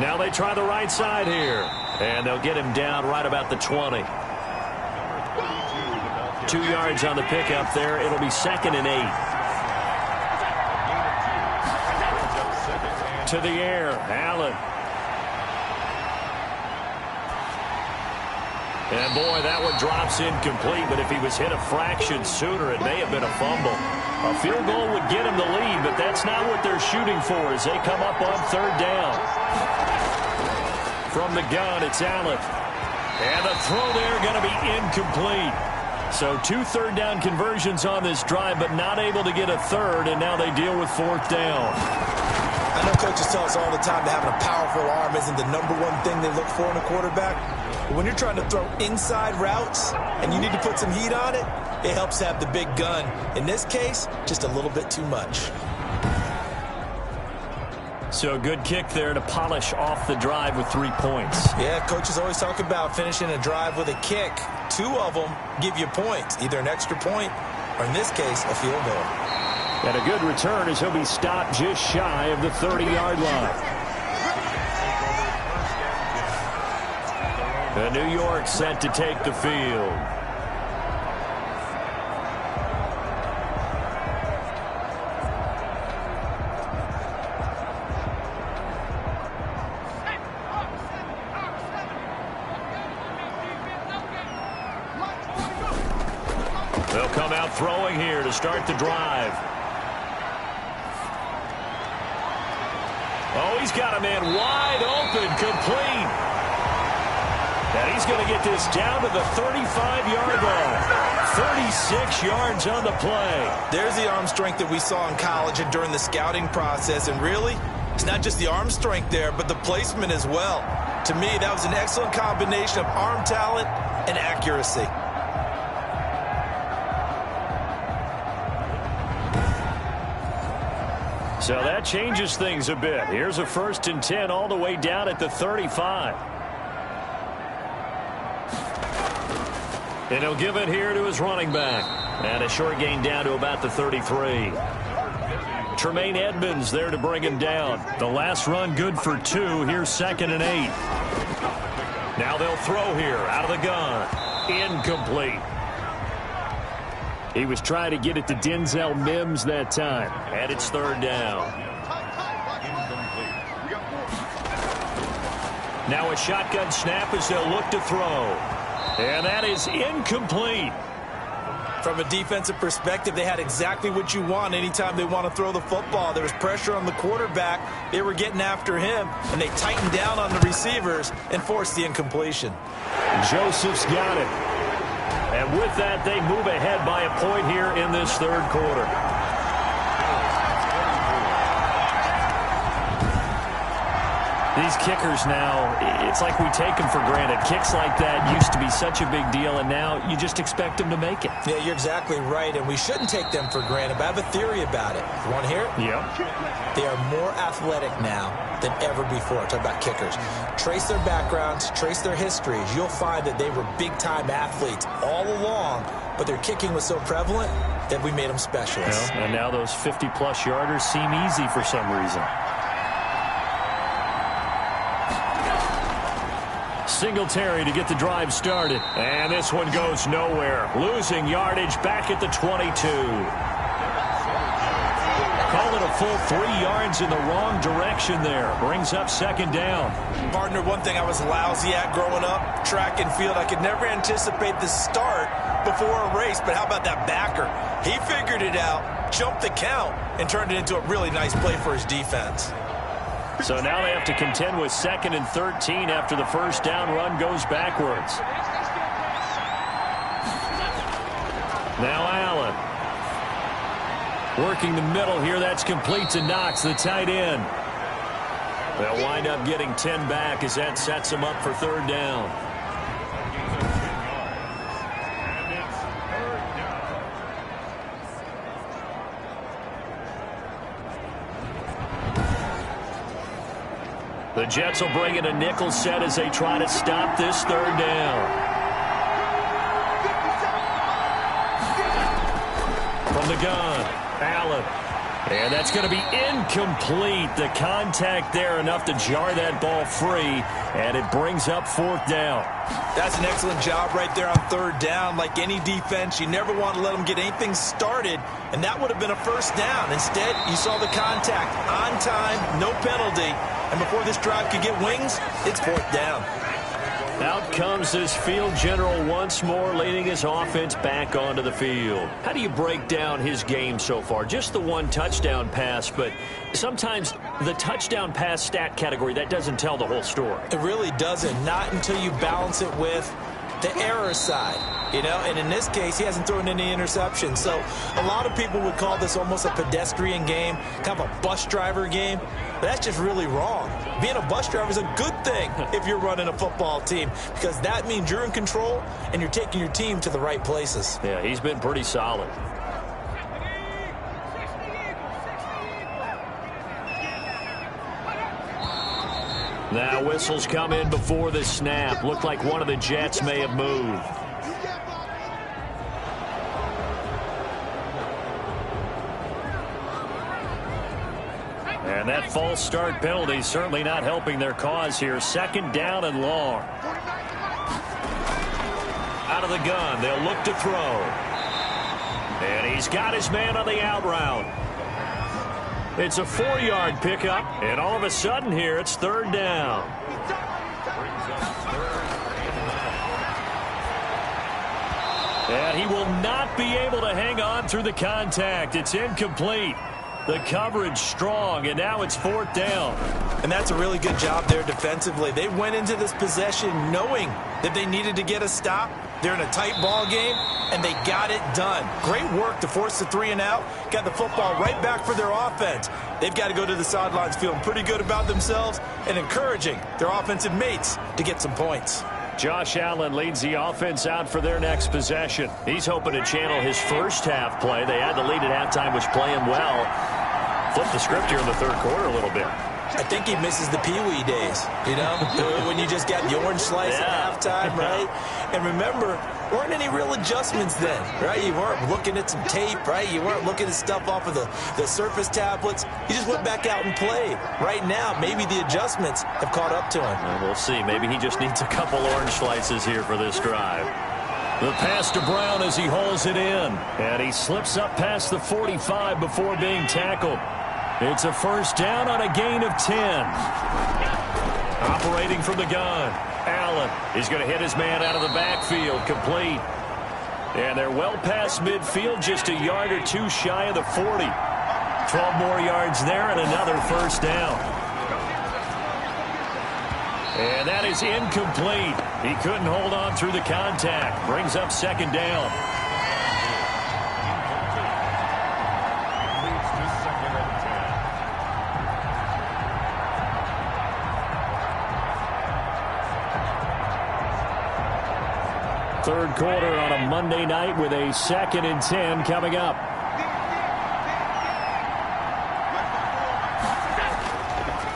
S2: Now they try the right side here. And they'll get him down right about the 20. 2 yards on the pickup there. It'll be 2nd and 8. To the air, Allen. And boy, that one drops incomplete, but if he was hit a fraction sooner, it may have been a fumble. A field goal would get him the lead, but that's not what they're shooting for as they come up on 3rd down. From the gun, it's Allen. And the throw there going to be incomplete. So 2 3rd down conversions on this drive, but not able to get a 3rd, and now they deal with 4th down.
S3: I know coaches tell us all the time that having a powerful arm isn't the #1 thing they look for in a quarterback. But when you're trying to throw inside routes and you need to put some heat on it, it helps to have the big gun. In this case, just a little bit too much.
S2: So a good kick there to polish off the drive with 3 points.
S3: Yeah, coaches always talk about finishing a drive with a kick. 2 of them give you points, either an extra point or, in this case, a field goal.
S2: And a good return as he'll be stopped just shy of the 30-yard line. And New York set to take the field. They'll come out throwing here to start the drive. Oh, he's got a man wide open, complete. And he's going to get this down to the 35-yard line. 36 yards on the play.
S3: There's the arm strength that we saw in college and during the scouting process. And really, it's not just the arm strength there, but the placement as well. To me, that was an excellent combination of arm talent and accuracy.
S2: So that changes things a bit. Here's a 1st and 10 all the way down at the 35. And he'll give it here to his running back. And a short gain down to about the 33. Tremaine Edmonds there to bring him down. The last run good for 2. Here's 2nd and 8. Now they'll throw here out of the gun. Incomplete. He was trying to get it to Denzel Mims that time. And it's 3rd down. Now a shotgun snap as they'll look to throw. And that is incomplete.
S3: From a defensive perspective, they had exactly what you want anytime they want to throw the football. There was pressure on the quarterback. They were getting after him, and they tightened down on the receivers and forced the incompletion.
S2: Joseph's got it. And with that, they move ahead by a point here in this 3rd quarter. These kickers now, it's like we take them for granted. Kicks like that used to be such a big deal, and now you just expect them to make it.
S3: Yeah, you're exactly right, and we shouldn't take them for granted, but I have a theory about it. You want to hear it?
S2: Yep.
S3: They are more athletic now than ever before. Talk about kickers. Trace their backgrounds, trace their histories. You'll find that they were big-time athletes all along, but their kicking was so prevalent that we made them specialists.
S2: And now those 50-plus yarders seem easy for some reason. Singletary to get the drive started. And this one goes nowhere. Losing yardage back at the 22. Call it a full 3 yards in the wrong direction there. Brings up second down.
S3: Partner, one thing I was lousy at growing up, track and field, I could never anticipate the start before a race, but how about that backer? He figured it out, jumped the count, and turned it into a really nice play for his defense.
S2: So now they have to contend with 2nd and 13 after the first down run goes backwards. Now Allen. Working the middle here. That's complete to Knox, the tight end. They'll wind up getting 10 back as that sets them up for third down. The Jets will bring in a nickel set as they try to stop this third down. From the gun, Allen. And that's going to be incomplete. The contact there enough to jar that ball free, and it brings up fourth down.
S3: That's an excellent job right there on third down. Like any defense, you never want to let them get anything started, and that would have been a first down. Instead, you saw the contact on time, no penalty, and before this drive could get wings, it's fourth down.
S2: Out comes this field general once more, leading his offense back onto the field. How do you break down his game so far? Just the one touchdown pass, but sometimes the touchdown pass stat category, that doesn't tell the whole story.
S3: It really doesn't, not until you balance it with the error side, you know, and in this case, he hasn't thrown any interceptions. So a lot of people would call this almost a pedestrian game, kind of a bus driver game, but that's just really wrong. Being a bus driver is a good thing if you're running a football team, because that means you're in control and you're taking your team to the right places.
S2: Yeah, he's been pretty solid. Now whistles come in before the snap. Looked like one of the Jets may have moved. And that false start penalty certainly not helping their cause here. Second down and long. Out of the gun, they'll look to throw. And he's got his man on the out route. It's a 4-yard pickup, and all of a sudden here, it's third down. And he will not be able to hang on through the contact. It's incomplete. The coverage strong, and now it's fourth down.
S3: And that's a really good job there defensively. They went into this possession knowing that they needed to get a stop. They're in a tight ball game, and they got it done. Great work to force the 3 and out. Got the football right back for their offense. They've got to go to the sidelines feeling pretty good about themselves and encouraging their offensive mates to get some points.
S2: Josh Allen leads the offense out for their next possession. He's hoping to channel his first half play. They had the lead at halftime, was playing well. Flip the script here in the third quarter a little bit.
S3: I think he misses the Pee-wee days, you know, when you just got the orange slice at halftime, right? And remember, there weren't any real adjustments then, right? You weren't looking at some tape, right? You weren't looking at stuff off of the Surface tablets. You just went back out and played. Right now, maybe the adjustments have caught up to him.
S2: And we'll see. Maybe he just needs a couple orange slices here for this drive. The pass to Brown as he hauls it in. And he slips up past the 45 before being tackled. It's a first down on a gain of 10. Operating from the gun, Allen. He's going to hit his man out of the backfield, complete. And they're well past midfield, just a yard or two shy of the 40. 12 more yards there and another first down. And that is incomplete. He couldn't hold on through the contact. Brings up second down. Third quarter on a Monday night with a 2nd and 10 coming up.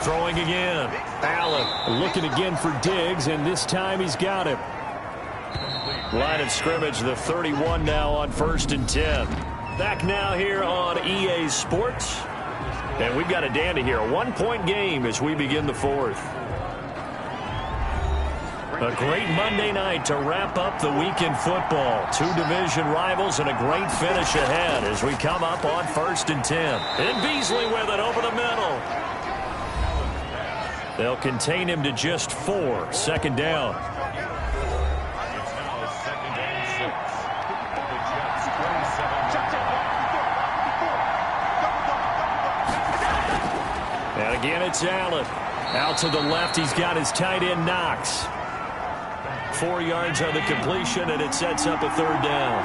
S2: Throwing again. Allen looking again for Diggs, and this time he's got him. Line of scrimmage, the 31 now on 1st and 10. Back now here on EA Sports. And we've got a dandy here. A 1-point game as we begin the 4th. A great Monday night to wrap up the weekend football. 2 division rivals and a great finish ahead as we come up on 1st and 10. And Beasley with it over the middle. They'll contain him to just 4. 2nd down.
S1: It's now 2nd and 6. The Jets 27.
S2: And again, it's Allen. Out to the left, he's got his tight end, Knox. 4 yards on the completion, and it sets up a 3rd down.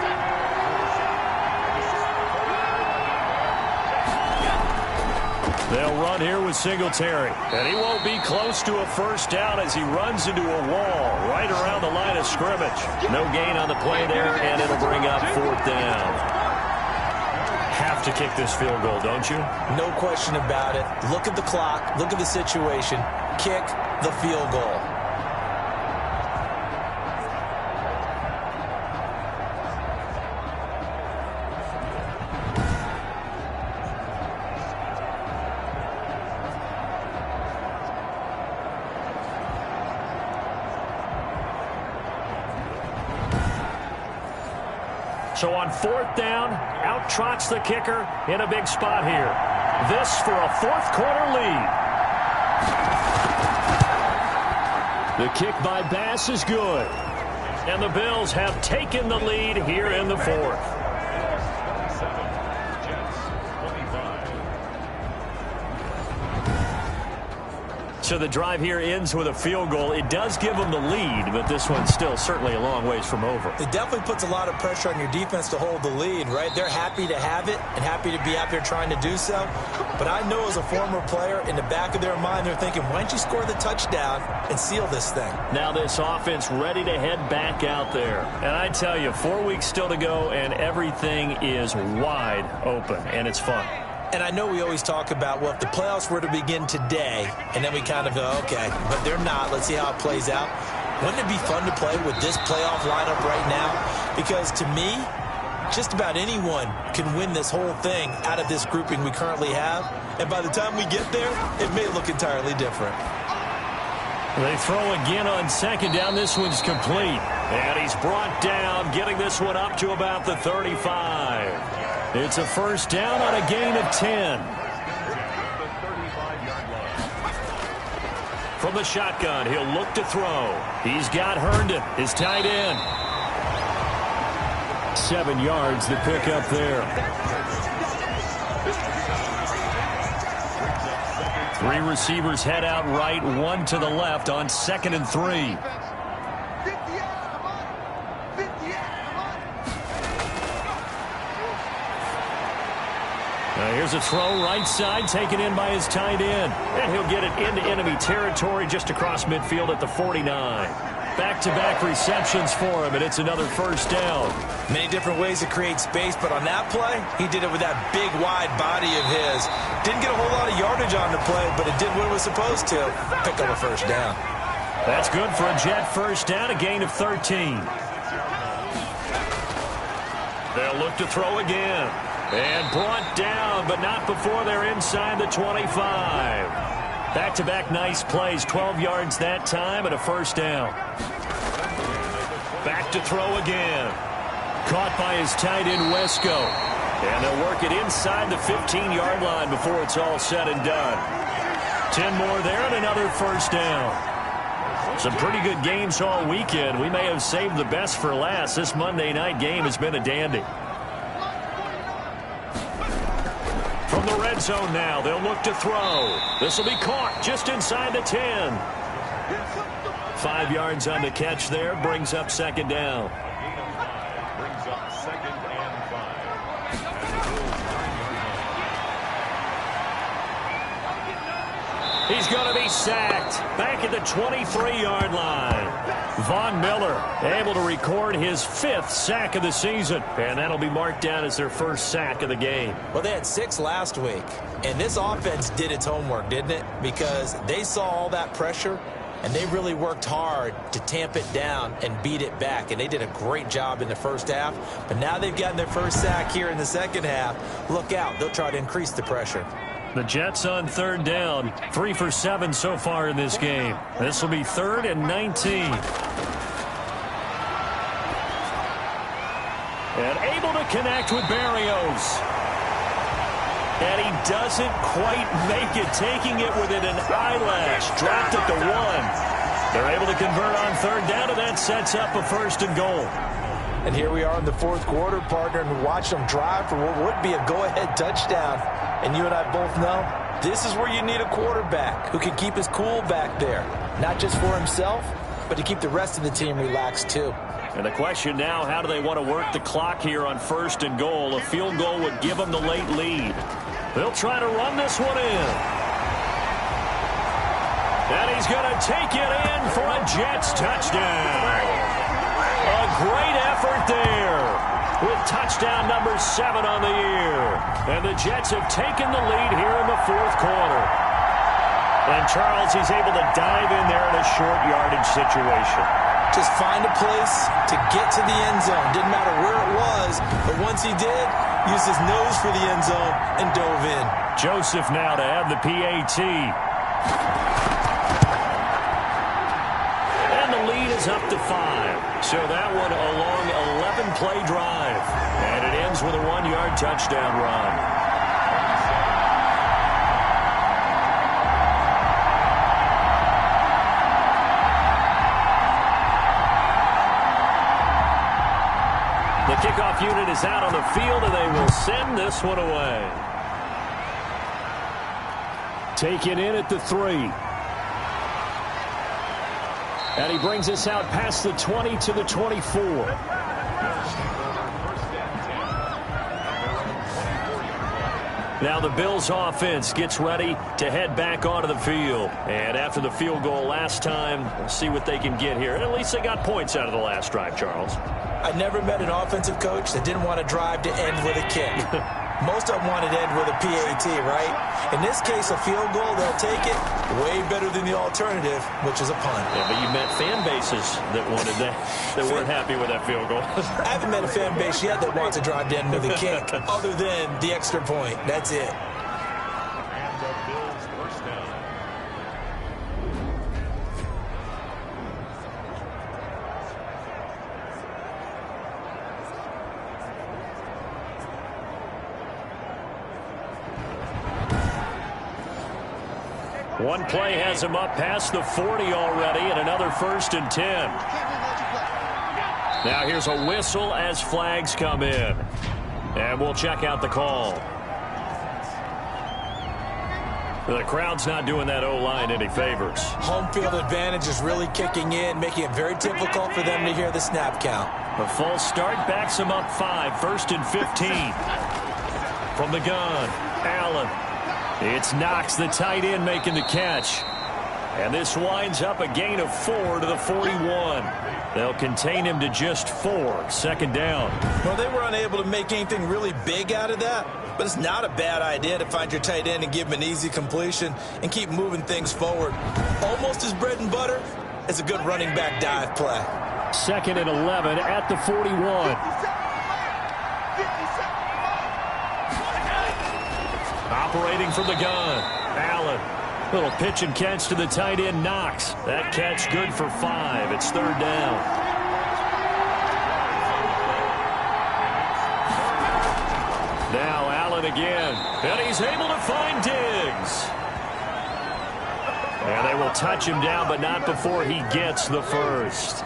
S2: They'll run here with Singletary. And he won't be close to a 1st down as he runs into a wall right around the line of scrimmage. No gain on the play there, and it'll bring up 4th down. Have to kick this field goal, don't you?
S3: No question about it. Look at the clock. Look at the situation. Kick the field goal.
S2: So on 4th down, out trots the kicker in a big spot here. This for a 4th quarter lead. The kick by Bass is good. And the Bills have taken the lead here in the 4th. So the drive here ends with a field goal. It does give them the lead, but this one's still certainly a long ways from over.
S3: It definitely puts a lot of pressure on your defense to hold the lead, right? They're happy to have it and happy to be out there trying to do so. But I know as a former player, in the back of their mind, they're thinking, why don't you score the touchdown and seal this thing?
S2: Now this offense ready to head back out there. And I tell you, 4 weeks still to go, and everything is wide open, and it's fun.
S3: And I know we always talk about, well, if the playoffs were to begin today, and then we kind of go, okay, but they're not. Let's see how it plays out. Wouldn't it be fun to play with this playoff lineup right now? Because to me, just about anyone can win this whole thing out of this grouping we currently have. And by the time we get there, it may look entirely different.
S2: They throw again on 2nd down. This one's complete. And he's brought down, getting this one up to about the 35. It's a 1st down on a gain of 10. From the shotgun, he'll look to throw. He's got Herndon, his tight end. 7 yards to pick up there. 3 receivers head out right, 1 to the left on 2nd and 3. Here's a throw right side, taken in by his tight end. And he'll get it into enemy territory just across midfield at the 49. Back-to-back receptions for him, and it's another 1st down.
S3: Many different ways to create space, but on that play, he did it with that big, wide body of his. Didn't get a whole lot of yardage on the play, but it did what it was supposed to. Pick up a 1st down.
S2: That's good for a Jet 1st down, a gain of 13. They'll look to throw again. And brought down, but not before they're inside the 25. Back-to-back nice plays, 12 yards that time, and a 1st down. Back to throw again. Caught by his tight end, Wesco. And they'll work it inside the 15-yard line before it's all said and done. 10 more there and another 1st down. Some pretty good games all weekend. We may have saved the best for last. This Monday night game has been a dandy. From the red zone now, they'll look to throw. This will be caught just inside the 10. 5 yards on the catch there, brings up 2nd down.
S1: Brings up 2nd and 5.
S2: He's going to be sacked back at the 23-yard line. Von Miller able to record his 5th sack of the season, and that'll be marked down as their first sack of the game.
S3: Well, they had 6 last week, and this offense did its homework, didn't it? Because they saw all that pressure, and they really worked hard to tamp it down and beat it back, and they did a great job in the first half. But now they've gotten their first sack here in the second half. Look out. They'll try to increase the pressure.
S2: The Jets on 3rd down, 3 for 7 so far in this game. This will be 3rd and 19. And able to connect with Berrios. And he doesn't quite make it, taking it within an eyelash. Dropped it to 1. They're able to convert on 3rd down, and that sets up a 1st and goal.
S3: And here we are in the 4th quarter, partner, and watch them drive for what would be a go-ahead touchdown. And you and I both know this is where you need a quarterback who can keep his cool back there. Not just for himself, but to keep the rest of the team relaxed too.
S2: And the question now, how do they want to work the clock here on 1st and goal? A field goal would give them the late lead. They'll try to run this one in. And he's going to take it in for a Jets touchdown. A great effort there with touchdown number 7 on the year. And the Jets have taken the lead here in the 4th quarter. And Charles, he's able to dive in there in a short yardage situation.
S3: Just find a place to get to the end zone. Didn't matter where it was, but once he did, used his nose for the end zone and dove in.
S2: Joseph now to have the PAT. And the lead is up to 5. So that one a long 11-play drive. And it ends with a 1-yard touchdown run. The kickoff unit is out on the field, and they will send this one away. Taken in at the 3. And he brings us out past the 20 to the 24. Now the Bills offense gets ready to head back onto the field. And after the field goal last time, we'll see what they can get here. And at least they got points out of the last drive, Charles.
S3: I never met an offensive coach that didn't want to drive to end with a kick. Most of them wanted to end with a PAT, right? In this case, a field goal, they'll take it. Way better than the alternative, which is a punt.
S2: Yeah, but you met fan bases that wanted that, that weren't happy with that field goal.
S3: I haven't met a fan base yet that wants to drive to end with a kick, other than the extra point. That's it.
S1: And the Bills first down.
S2: One play has him up past the 40 already, and another 1st and 10. Now here's a whistle as flags come in. And we'll check out the call. The crowd's not doing that O-line any favors. Home
S3: field advantage is really kicking in, making it very difficult for them to hear the snap count.
S2: A false start backs him up 5, 1st and 15. From the gun, Allen. It's Knox, the tight end, making the catch. And this winds up a gain of 4 to the 41. They'll contain him to just 4, 2nd down.
S3: Well, they were unable to make anything really big out of that, but it's not a bad idea to find your tight end and give him an easy completion and keep moving things forward. Almost as bread and butter as a good running back dive play.
S2: 2nd and 11 at the 41. Operating from the gun, Allen. Little pitch and catch to the tight end, Knox. That catch good for 5. It's 3rd down. Now Allen again. And he's able to find Diggs. And they will touch him down, but not before he gets the 1st.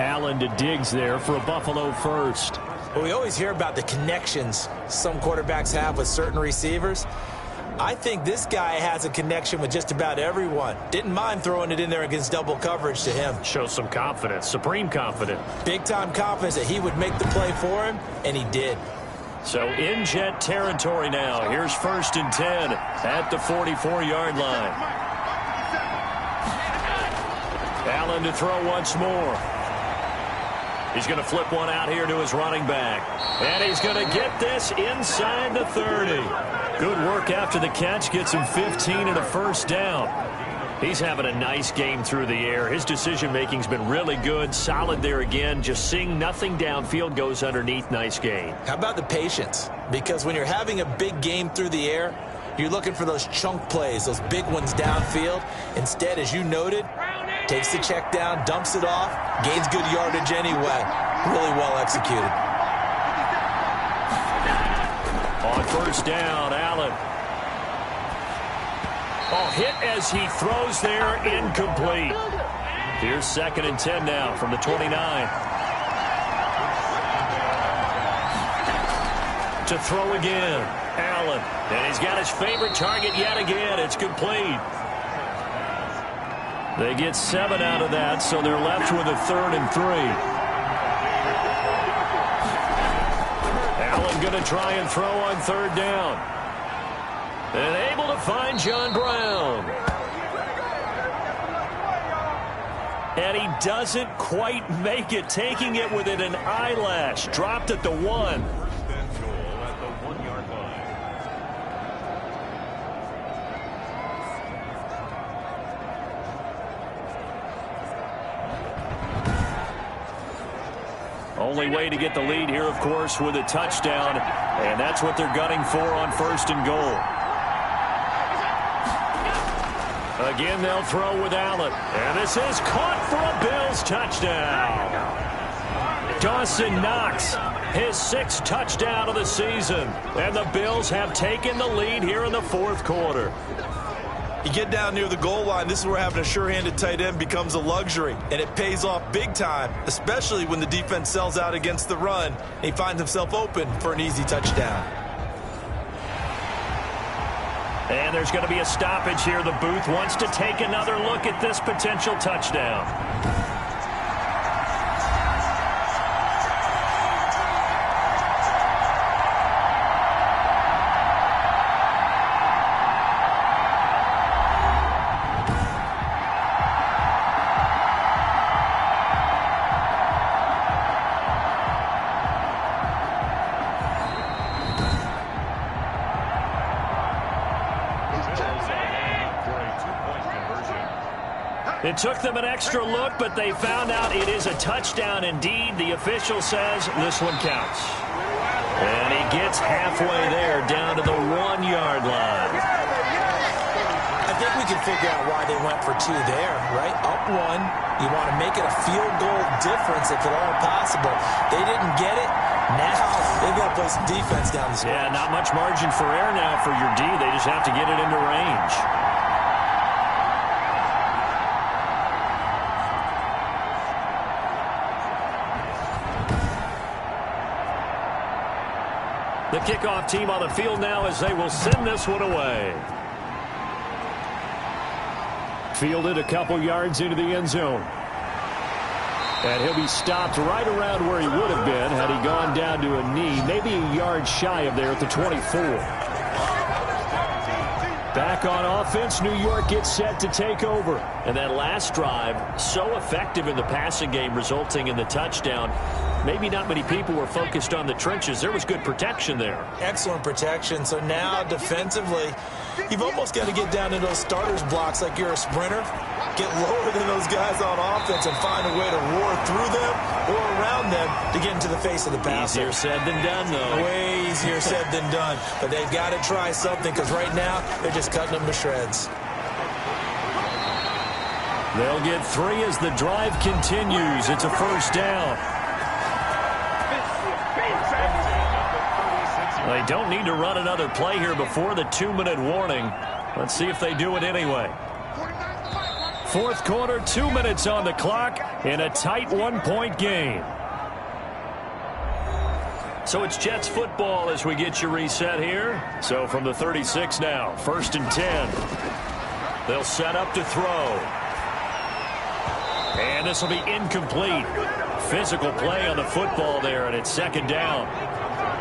S2: Allen to Diggs there for a Buffalo 1st.
S3: Well, we always hear about the connections some quarterbacks have with certain receivers. I think this guy has a connection with just about everyone. Didn't mind throwing it in there against double coverage to him.
S2: Shows some confidence, supreme confidence.
S3: Big-time confidence that he would make the play for him, and he did.
S2: So in Jet territory now. Here's 1st and 10 at the 44-yard line. Allen to throw once more. He's going to flip one out here to his running back. And he's going to get this inside the 30. Good work after the catch. Gets him 15 and a first down. He's having a nice game through the air. His decision-making's been really good. Solid there again. Just seeing nothing downfield, goes underneath. Nice gain.
S3: How about the patience? Because when you're having a big game through the air, you're looking for those chunk plays, those big ones downfield. Instead, as you noted, takes the check down, dumps it off, gains good yardage anyway. Really well executed.
S2: On first down, Allen. Oh, hit as he throws there, incomplete. Here's 2nd and 10 now from the 29. To throw again, Allen. And he's got his favorite target yet again. It's complete. They get 7 out of that, so they're left with a 3rd and 3. Allen going to try and throw on 3rd down. And able to find John Brown. And he doesn't quite make it, taking it within an eyelash. Dropped at the 1.
S1: First and goal at the 1-yard line.
S2: Only way to get the lead here, of course, with a touchdown. And that's what they're gunning for on 1st and goal. Again, they'll throw with Allen. And this is caught for a Bills touchdown. Dawson Knox, his 6th touchdown of the season. And the Bills have taken the lead here in the 4th quarter.
S3: You get down near the goal line, this is where having a sure-handed tight end becomes a luxury. And it pays off big time, especially when the defense sells out against the run. And he finds himself open for an easy touchdown.
S2: And there's going to be a stoppage here. The booth wants to take another look at this potential touchdown. It took them an extra look, but they found out it is a touchdown indeed. The official says this one counts. And he gets halfway there, down to the 1-yard line.
S3: I think we can figure out why they went for 2 there, right? Up 1, you want to make it a field goal difference if at all possible. They didn't get it. Now they've got to play some defense down the stretch.
S2: Yeah, not much margin for error now for your D. They just have to get it into range. The kickoff team on the field now as they will send this one away. Fielded a couple yards into the end zone. And he'll be stopped right around where he would have been had he gone down to a knee, maybe a yard shy of there at the 24. Back on offense, New York gets set to take over. And that last drive, so effective in the passing game, resulting in the touchdown. Maybe not many people were focused on the trenches. There was good protection there.
S3: Excellent protection. So now defensively, you've almost got to get down to those starters blocks like you're a sprinter. Get lower than those guys on offense and find a way to roar through them or around them to get into the face of the passer.
S2: Easier said than done, though.
S3: Way easier said than done. But they've got to try something because right now they're just cutting them to shreds.
S2: They'll get 3 as the drive continues. It's a first down. They don't need to run another play here before the 2-minute warning. Let's see if they do it anyway. 4th quarter, 2 minutes on the clock in a tight 1-point game. So it's Jets football as we get you reset here. So from the 36 now, 1st and 10. They'll set up to throw. And this will be incomplete. Physical play on the football there, and it's 2nd down.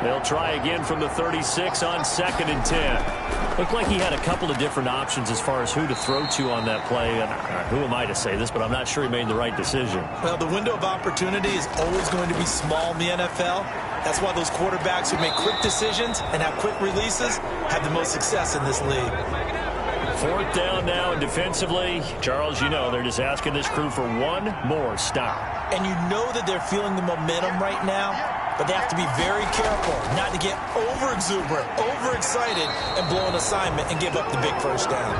S2: They'll try again from the 36 on 2nd and 10. Looked like he had a couple of different options as far as who to throw to on that play. And who am I to say this, but I'm not sure he made the right decision.
S3: Well, the window of opportunity is always going to be small in the NFL. That's why those quarterbacks who make quick decisions and have quick releases have the most success in this league.
S2: 4th down now, and defensively, Charles, you know, they're just asking this crew for one more stop.
S3: And you know that they're feeling the momentum right now, but they have to be very careful not to get over-exuberant, overexcited, and blow an assignment and give up the big first down.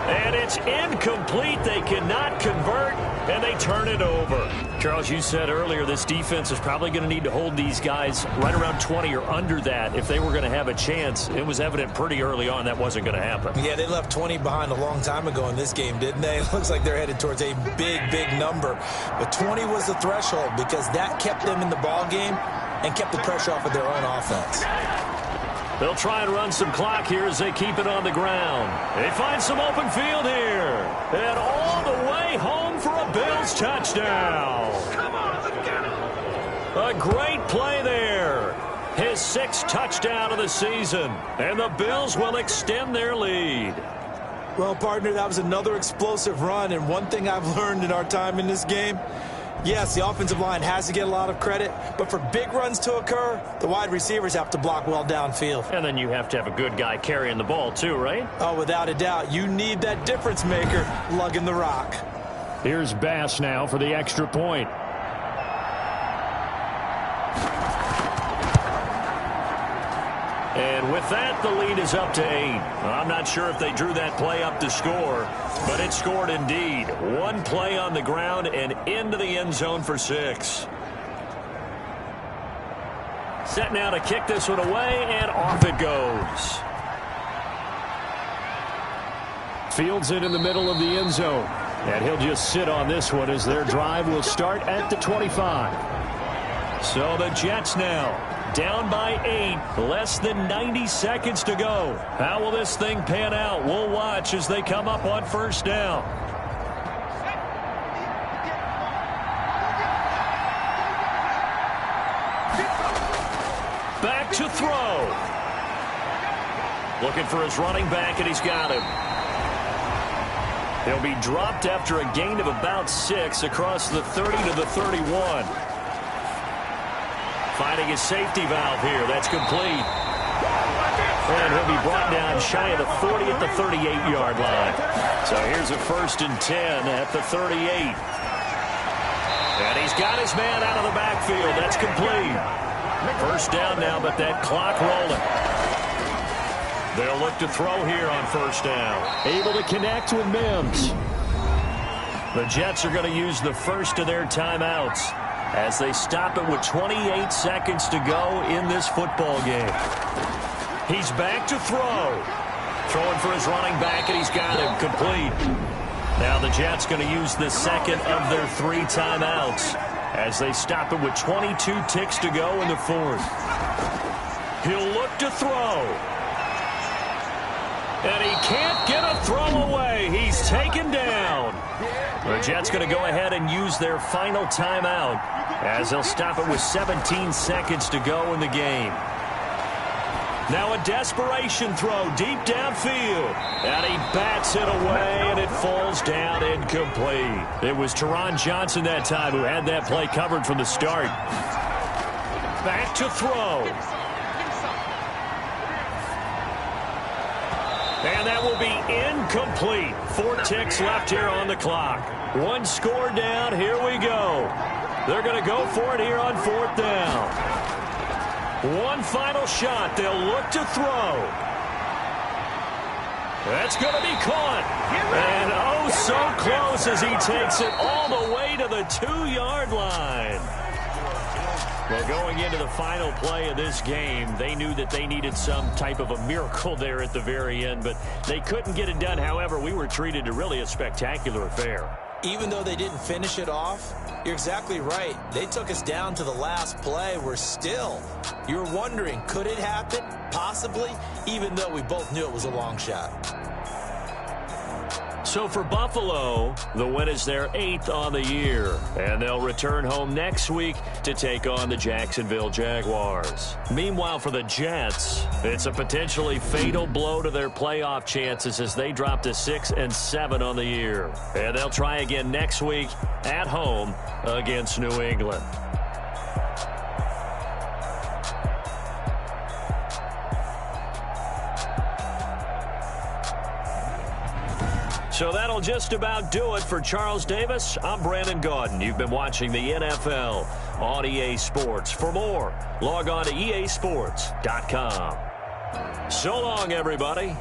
S2: And it's incomplete. They cannot convert, and they turn it over. Charles, you said earlier this defense is probably going to need to hold these guys right around 20 or under that if they were going to have a chance. It was evident pretty early on that wasn't going to happen.
S3: Yeah, they left 20 behind a long time ago in this game, didn't they? It looks like they're headed towards a big, big number. But 20 was the threshold because that kept them in the ball game and kept the pressure off of their own offense.
S2: They'll try and run some clock here as they keep it on the ground. They find some open field here. And all the way home for a Bills touchdown. Come on, let's get him. A great play there. His 6th touchdown of the season. And the Bills will extend their lead.
S3: Well, partner, that was another explosive run. And one thing I've learned in our time in this game, yes, the offensive line has to get a lot of credit, but for big runs to occur, the wide receivers have to block well downfield.
S2: And then you have to have a good guy carrying the ball too, right?
S3: Oh, without a doubt. You need that difference maker lugging the rock.
S2: Here's Bass now for the extra point. And with that, the lead is up to 8. I'm not sure if they drew that play up to score, but it scored indeed. One play on the ground and into the end zone for 6. Set now to kick this one away, and off it goes. Fields it in the middle of the end zone, and he'll just sit on this one as their drive will start at the 25. So the Jets now down by 8, less than 90 seconds to go. How will this thing pan out? We'll watch as they come up on 1st down. Back to throw. Looking for his running back, and he's got him. He'll be dropped after a gain of about 6 across the 30 to the 31. Finding his safety valve here. That's complete. And he'll be brought down shy of the 40 at the 38-yard line. So here's a 1st and 10 at the 38. And he's got his man out of the backfield. That's complete. 1st down now, but that clock rolling. They'll look to throw here on 1st down. Able to connect with Mims. The Jets are going to use the first of their timeouts as they stop it with 28 seconds to go in this football game. He's back to throw. Throwing for his running back, and he's got him complete. Now the Jets going to use the 2nd of their 3 timeouts as they stop it with 22 ticks to go in the 4th. He'll look to throw. And he can't get a throw away. He's taken down. The Jets going to go ahead and use their final timeout as they'll stop it with 17 seconds to go in the game. Now a desperation throw deep downfield. And he bats it away, and it falls down incomplete. It was Teron Johnson that time who had that play covered from the start. Back to throw. And that will be incomplete. 4 ticks left here on the clock. 1 score down. Here we go. They're going to go for it here on 4th down. 1 final shot. They'll look to throw. That's going to be caught. And oh, so close as he takes it all the way to the 2-yard line. Well, going into the final play of this game, they knew that they needed some type of a miracle there at the very end, but they couldn't get it done. However, we were treated to really a spectacular affair.
S3: Even though they didn't finish it off, you're exactly right. They took us down to the last play. We're still, you're wondering, could it happen? Possibly, even though we both knew it was a long shot.
S2: So for Buffalo, the win is their 8th on the year, and they'll return home next week to take on the Jacksonville Jaguars. Meanwhile, for the Jets, it's a potentially fatal blow to their playoff chances as they drop to 6-7 on the year. And they'll try again next week at home against New England. So that'll just about do it for Charles Davis. I'm Brandon Gaudin. You've been watching the NFL on EA Sports. For more, log on to easports.com. So long, everybody.